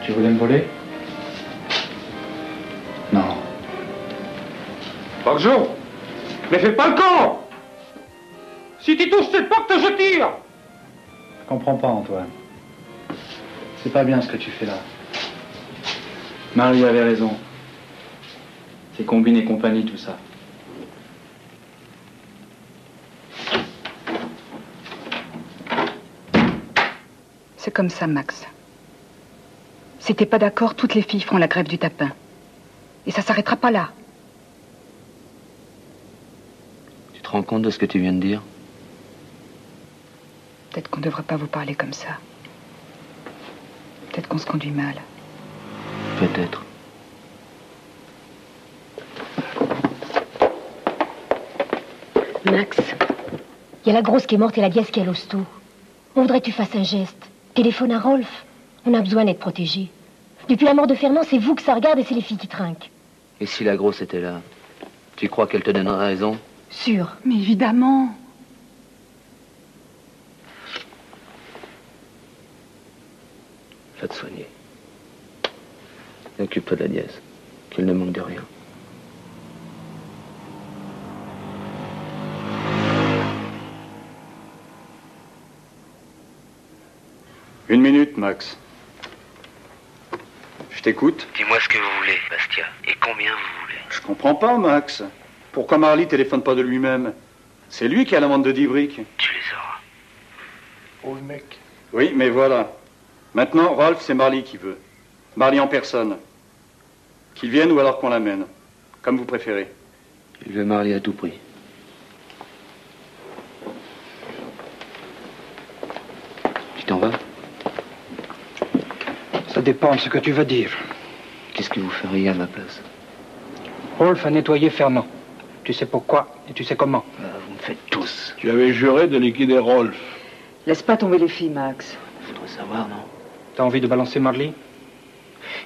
Tu voulais me voler? Non. Bonjour. Mais fais pas le con. Si tu touches cette porte, je tire. Je comprends pas, Antoine. C'est pas bien ce que tu fais là. Marie avait raison. C'est combine et compagnie, tout ça. C'est comme ça, Max. Si t'es pas d'accord, toutes les filles feront la grève du tapin. Et ça s'arrêtera pas là. Tu te rends compte de ce que tu viens de dire? Peut-être qu'on devrait pas vous parler comme ça. Peut-être qu'on se conduit mal. Peut-être. Max, il y a la grosse qui est morte et la dièse qui est à l'hosto. On voudrait que tu fasses un geste. Téléphone à Rolf. On a besoin d'être protégés. Depuis la mort de Fernand, c'est vous que ça regarde et c'est les filles qui trinquent. Et si la grosse était là, tu crois qu'elle te donnerait raison? Sûr. Mais évidemment. Va te soigner. Et occupe-toi de la nièce. Qu'elle ne manque de rien. Une minute, Max. Je t'écoute. Dis-moi ce que vous voulez, Bastia. Et combien vous voulez. Je comprends pas, Max. Pourquoi Marley téléphone pas de lui-même? C'est lui qui a la vente de 10 briques. Tu les auras. Oh, le mec. Oui, mais voilà. Maintenant, Rolf, c'est Marley qui veut. Marley en personne. Qu'il vienne ou alors qu'on l'amène. Comme vous préférez. Il veut Marley à tout prix. Tu t'en vas? Ça dépend de ce que tu veux dire. Qu'est-ce que vous feriez à ma place? Rolf a nettoyé Fernand. Tu sais pourquoi et tu sais comment. Vous me faites tous. Tu avais juré de liquider Rolf. Laisse pas tomber les filles, Max. Faudrait savoir, non? T'as envie de balancer Marley?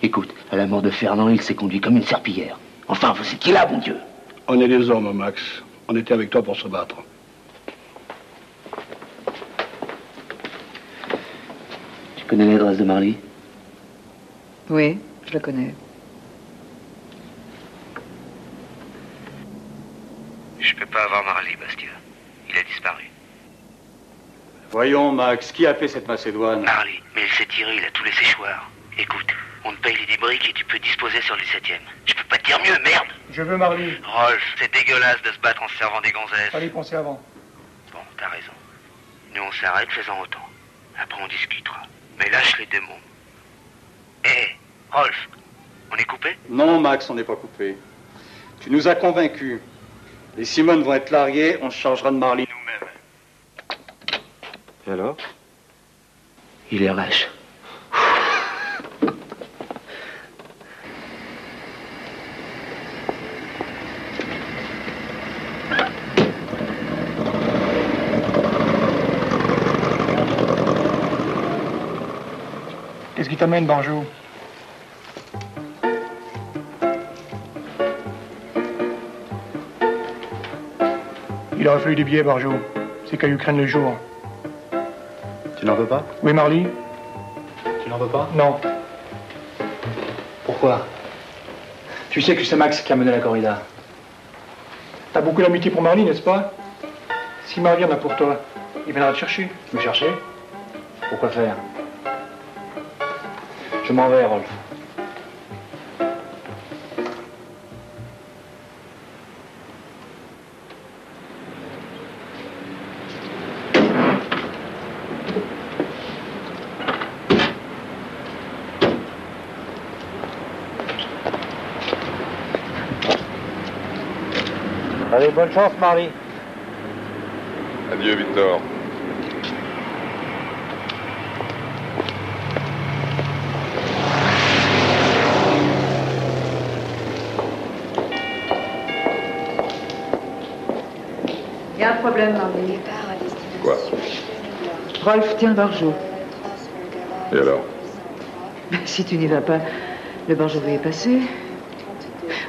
Écoute, à la mort de Fernand, il s'est conduit comme une serpillière. Enfin, c'est qu'il a, bon Dieu. On est des hommes, Max. On était avec toi pour se battre. Tu connais l'adresse de Marley? Oui, je la connais. Je peux pas avoir Marley, Bastia. Il a disparu. Voyons, Max, qui a fait cette Macédoine? Marley, mais il s'est tiré, il a tous les séchoirs. Écoute, on te paye les 10 briques et tu peux disposer sur le 17e. Je peux pas te dire mieux, merde! Je veux Marley. Rolf, c'est dégueulasse de se battre en se servant des gonzesses. Fallait y penser avant. Bon, t'as raison. Nous, on s'arrête, faisant autant. Après, on discutera. Mais lâche les démons. Hé, Rolf, on est coupé? Non, Max, on n'est pas coupé. Tu nous as convaincus. Les Simone vont être largués, on se chargera de Marley nous-mêmes. Et alors? Il est lâche. Qu'est-ce qui t'amène, Banjo? Il aurait fallu des billets, Barjot. C'est qu'à Ukraine le jour. Tu n'en veux pas? Oui, Marly? Tu n'en veux pas? Non. Pourquoi? Tu sais que c'est Max qui a mené la corrida. T'as beaucoup d'amitié pour Marly, n'est-ce pas? Si Marly en a pour toi, il viendra te chercher. Me chercher? Pourquoi faire? Je m'en vais, Rolf. Allez, bonne chance, Marly. Adieu, Victor. Il y a un problème, Marly. Quoi? Rolf tient le Barjot. Et alors? Si tu n'y vas pas, le Barjot va y passer.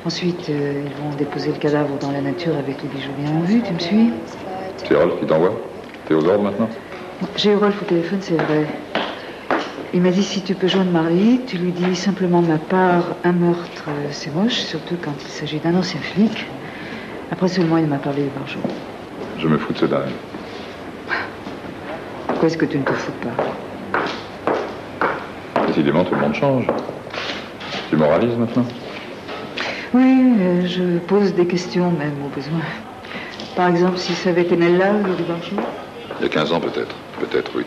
Ensuite, ils vont déposer le cadavre dans la nature avec les bijoux bien en vue, tu me suis? C'est Rolf qui t'envoie? T'es aux ordres maintenant? J'ai eu Rolf au téléphone, c'est vrai. Il m'a dit si tu peux joindre Marly, tu lui dis simplement de ma part, un meurtre, c'est moche, surtout quand il s'agit d'un ancien flic. Après seulement, il m'a parlé du Barjot. Je me fous de ce dingue. Pourquoi est-ce que tu ne te fous pas? Décidément, tout le monde change. Tu moralises maintenant? Oui, je pose des questions même au besoin. Par exemple, si ça avait été Nella, le du Barjot? Il y a 15 ans peut-être. Peut-être, oui.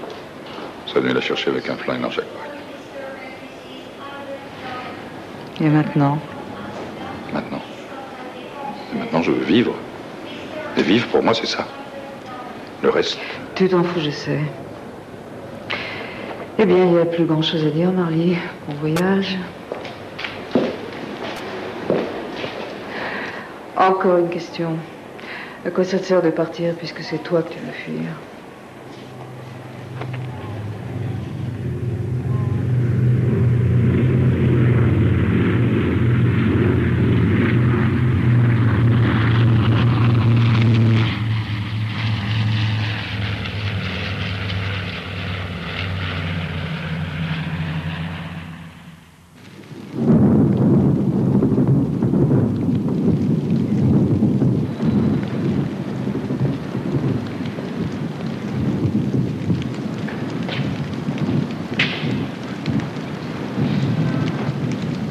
Ça venait la chercher avec un flingue dans chaque poche. Et maintenant? Maintenant. Et maintenant, je veux vivre. Et vivre, pour moi, c'est ça. Le reste. Tu t'en fous, je sais. Eh bien, il n'y a plus grand-chose à dire, Marly. Bon voyage. Encore une question. À quoi ça te sert de partir puisque c'est toi que tu veux fuir?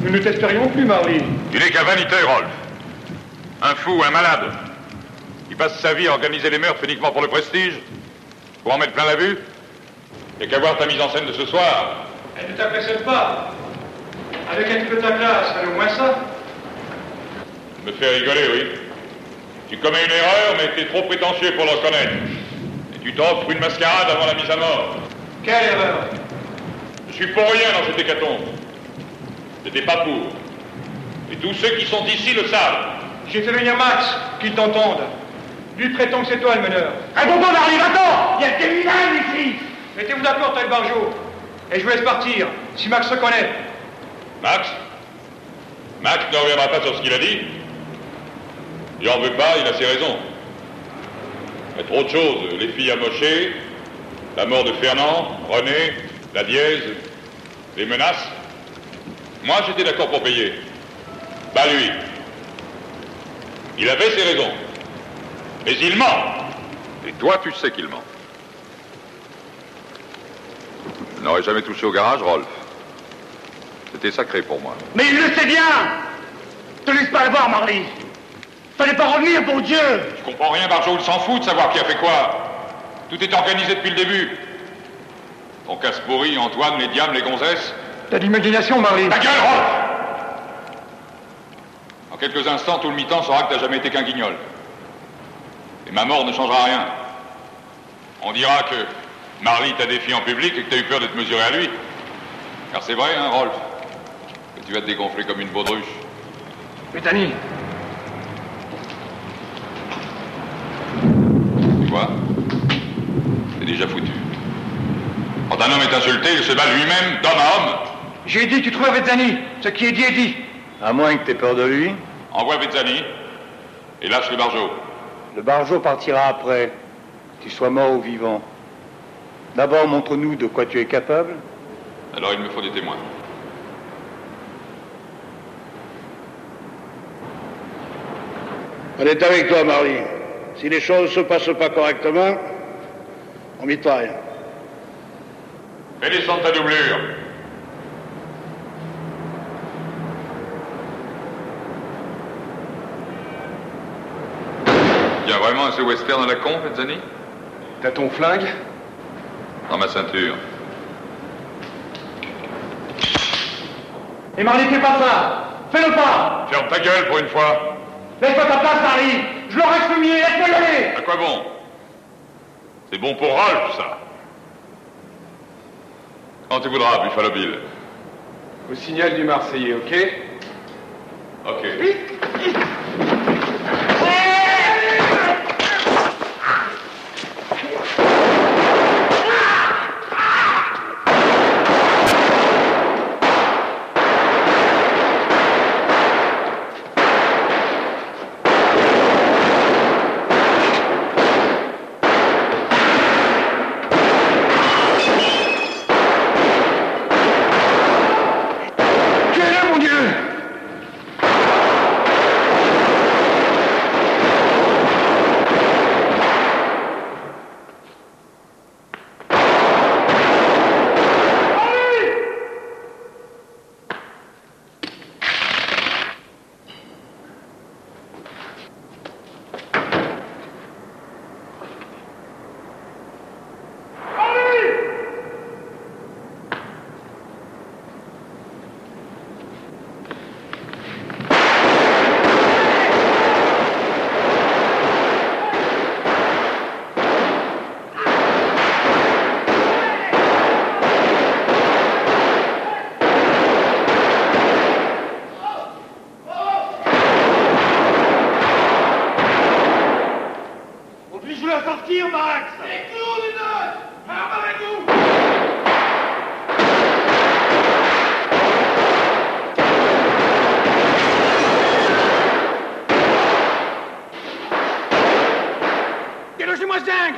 Nous ne testerions plus, Marly. Tu n'es qu'un vaniteux, Rolf. Un fou, un malade. Il passe sa vie à organiser les meurtres uniquement pour le prestige. Pour en mettre plein la vue. Et qu'à voir ta mise en scène de ce soir. Elle ne t'impressionne pas. Avec un peu ta classe, fais au moins ça. Me fait rigoler, oui. Tu commets une erreur, mais t'es trop prétentieux pour le reconnaître. Et tu t'offres une mascarade avant la mise à mort. Quelle erreur? Je suis pour rien dans cette hécatombe. C'était pas pour. Et tous ceux qui sont ici le savent. J'ai fait venir Max, qu'il t'entende. Lui prétend que c'est toi le meneur. Réponds-toi, Marly, va-t'en! Il y a des vilains ici! Mettez-vous d'accord, t'as le Barjot. Et je vous laisse partir, si Max reconnaît. Max? Max ne reviendra pas sur ce qu'il a dit. Il en veut pas, il a ses raisons. Il y a trop de choses. Les filles amochées, la mort de Fernand, René, la dièse, les menaces. Moi, j'étais d'accord pour payer. Pas lui. Il avait ses raisons. Mais il ment. Et toi, tu sais qu'il ment. Je n'aurais jamais touché au garage, Rolf. C'était sacré pour moi. Mais il le sait bien! Te laisse pas le voir, Marly! Fallait pas revenir, bon Dieu! Je comprends rien, Barjot, il s'en fout de savoir qui a fait quoi. Tout est organisé depuis le début. Ton casse pourri, Antoine, les diables, les gonzesses. T'as de l'imagination, Marly. Ta gueule, Rolf! En quelques instants, tout le mi-temps saura que t'as jamais été qu'un guignol. Et ma mort ne changera rien. On dira que Marly t'a défié en public et que t'as eu peur de te mesurer à lui. Car c'est vrai, hein, Rolf, que tu vas te dégonfler comme une baudruche. Bethany. Tu vois? C'est déjà foutu. Quand un homme est insulté, il se bat lui-même d'homme à homme. J'ai dit, tu trouves Vezzani. Ce qui est dit est dit. À moins que t'aies peur de lui. Envoie Vezzani et lâche le Barjot. Le Barjot partira après, que tu sois mort ou vivant. D'abord, montre-nous de quoi tu es capable. Alors il me faut des témoins. On est avec toi, Marley. Si les choses ne se passent pas correctement, on mitraille. Fais descendre ta doublure. Il y a vraiment un ce western à la con, Pezzani? T'as ton flingue? Dans ma ceinture. Et Marley, fais pas ça! Fais-le pas! Ferme ta gueule pour une fois. Laisse-moi ta place, Marley! Je l'aurais fumier, laisse-moi y aller! À quoi bon? C'est bon pour Rolf, ça. Quand tu voudras, Buffalo Bill. Au signal du Marseillais, ok? Ok. Délogez-moi ce dingue!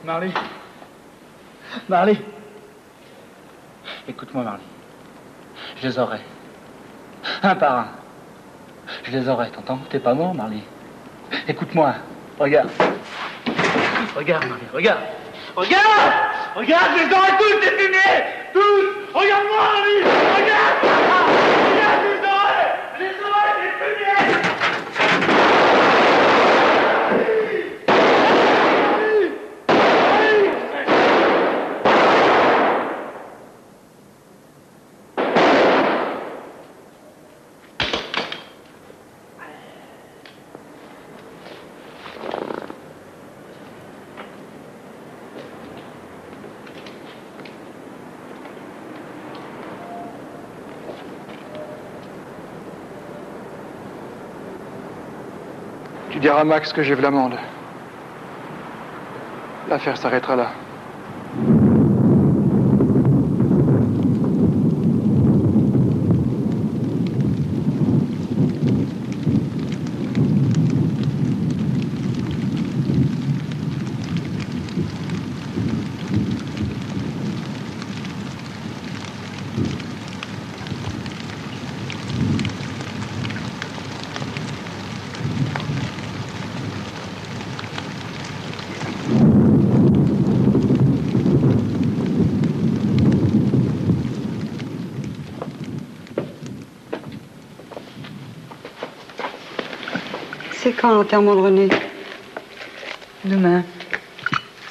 Marley. Marley. Écoute-moi, Marley. Je les aurai. Un par un. Je les aurai, t'entends? T'es pas mort, Marley. Écoute-moi. Regarde. Regarde, Marley, regarde. Regarde! Regarde, je les aurai tous, les fumées! Tous! Regarde-moi, Marley! Regarde! Regarde, je les aurai! Je les aurai, les fumées! Tu diras à Max que j'ai vu l'amende. L'affaire s'arrêtera là. C'est quand l'enterrement de René? Demain.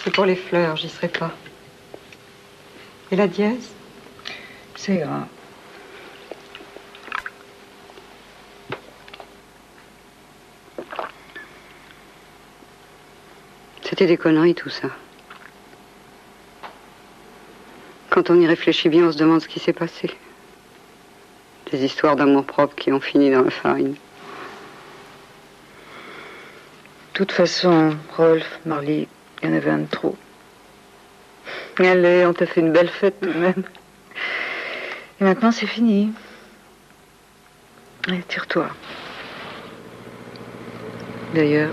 C'est pour les fleurs, j'y serai pas. Et la dièse? C'est grave. C'était des conneries, tout ça. Quand on y réfléchit bien, on se demande ce qui s'est passé. Des histoires d'amour-propre qui ont fini dans la farine. De toute façon, Rolf, Marley, il y en avait un de trop. Allez, on t'a fait une belle fête tout de même. Et maintenant, c'est fini. Allez, tire-toi. D'ailleurs...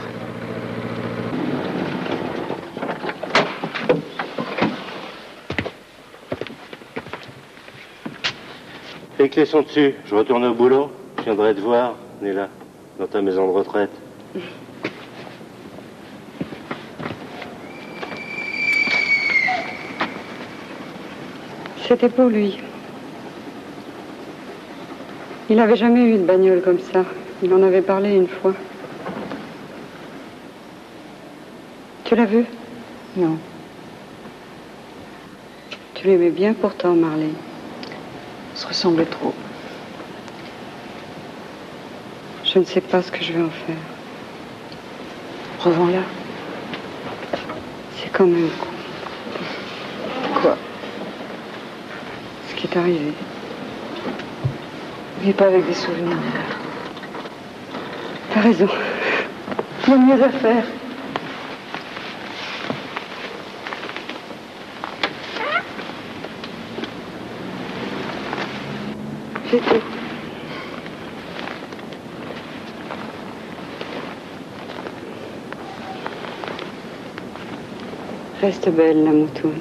Les clés sont dessus. Je retourne au boulot. Je viendrai te voir, Nella, dans ta maison de retraite. C'était pour lui. Il n'avait jamais eu de bagnole comme ça. Il en avait parlé une fois. Tu l'as vu? Non. Tu l'aimais bien pourtant, Marley. On se ressemblait trop. Je ne sais pas ce que je vais en faire. Revends-la. C'est quand même con. Quoi? Ce qui est arrivé. Vis pas avec des souvenirs. T'as raison. Il y a mieux à faire. C'est tout. Reste belle, la moutoune.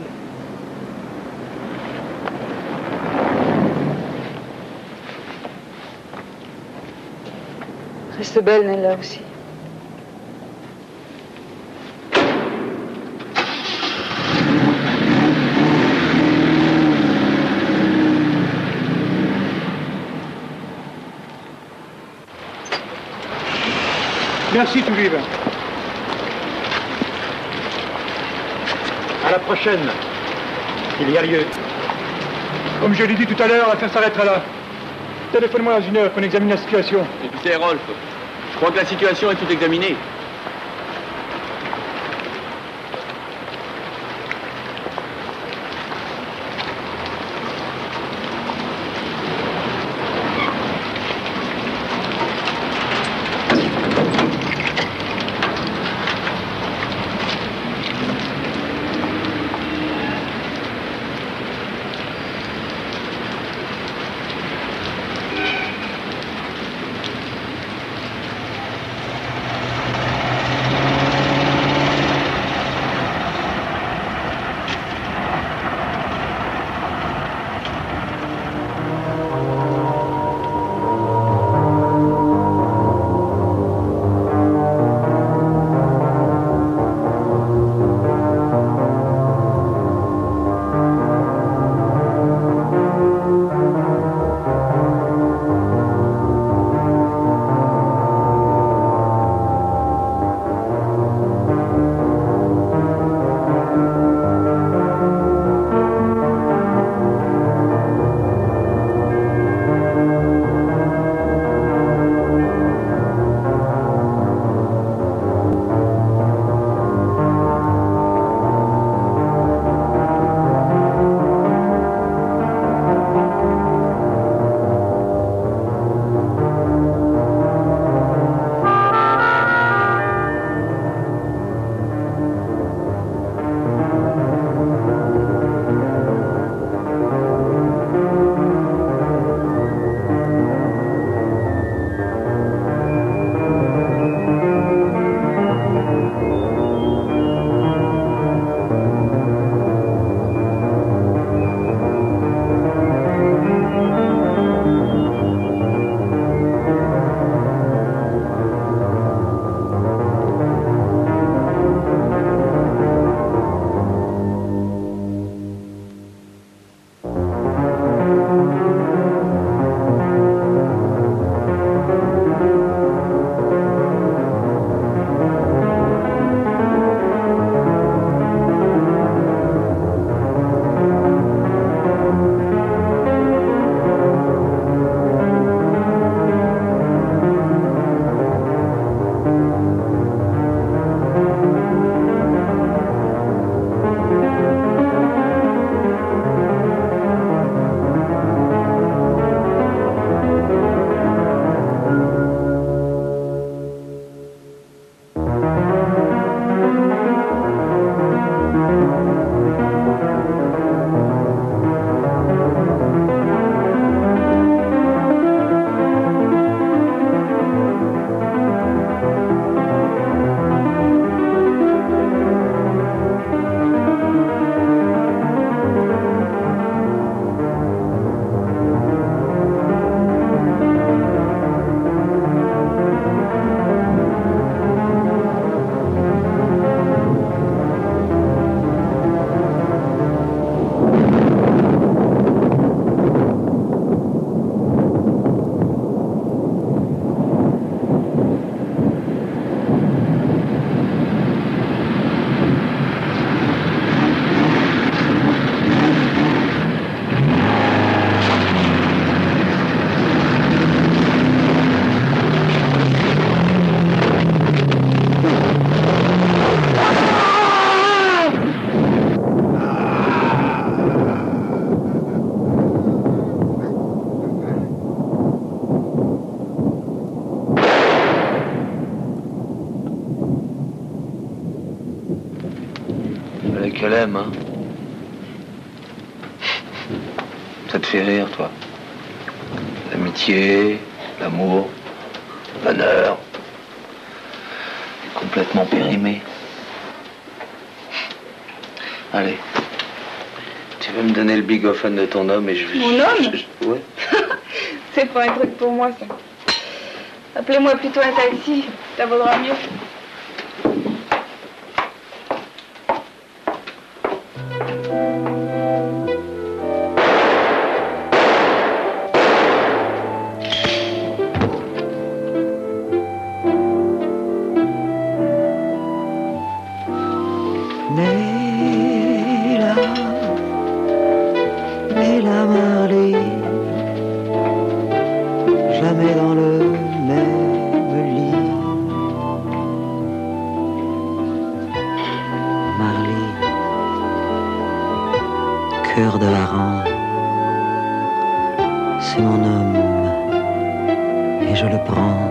Reste belle, Nella aussi. Merci, Tulip. À la prochaine. Il y a lieu. Comme je l'ai dit tout à l'heure, la fin s'arrêtera là. Téléphone-moi dans une heure qu'on examine la situation. Écoutez, Rolf, je crois que la situation est toute examinée. qu'elle aime, hein. Ça te fait rire, toi. L'amitié, l'amour, le bonheur. Complètement périmé. Allez. Tu veux me donner le bigophone de ton homme et je vais... Mon homme Ouais. C'est pas un truc pour moi, ça. Appelez-moi plutôt un taxi, ça vaudra mieux. Nella Marley, jamais dans le même lit. Marley, cœur de hareng, c'est mon homme et je le prends.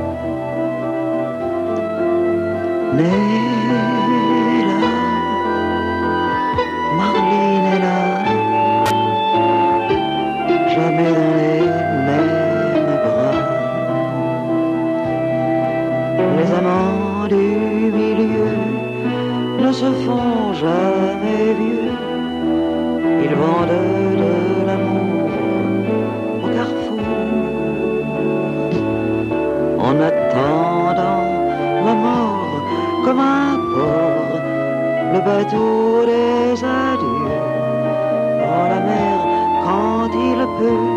Nella, Marley, Nella, jamais dans les mêmes bras. Les amants du milieu ne se font jamais vieux. Ils vendent de l'amour au carrefour. En attendant la mort comme un port, le bateau des adieux dans la mer quand il peut.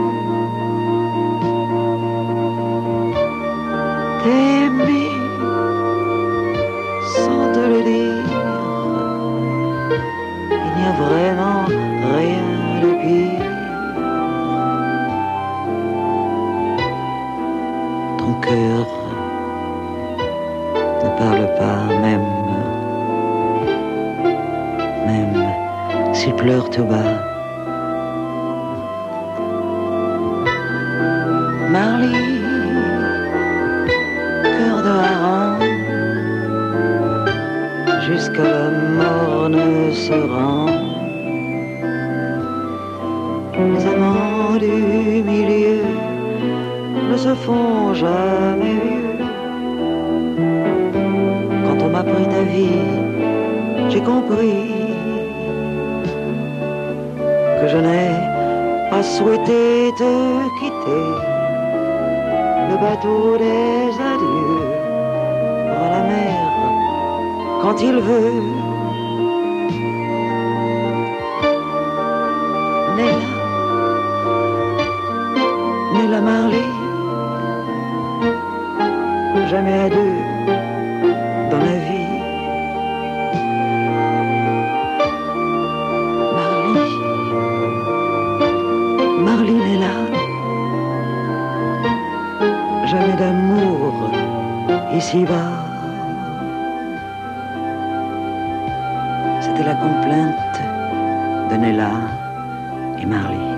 T'aimer sans te le dire, il n'y a vraiment rien de pire. Ton cœur ne parle pas, même s'il pleure tout bas. Marley, cœur de hareng, jusqu'à la mort ne se rend. Les amants du milieu ne se font jamais vieux. Quand on m'a pris ta vie, j'ai compris que je n'ai pas souhaité te quitter. Le bateau des adieux pour la mer quand il veut. Nella Marley, jamais à deux dans la vie. Marley, Nella, jamais d'amour ici-bas. C'était la complainte de Nella et Marley.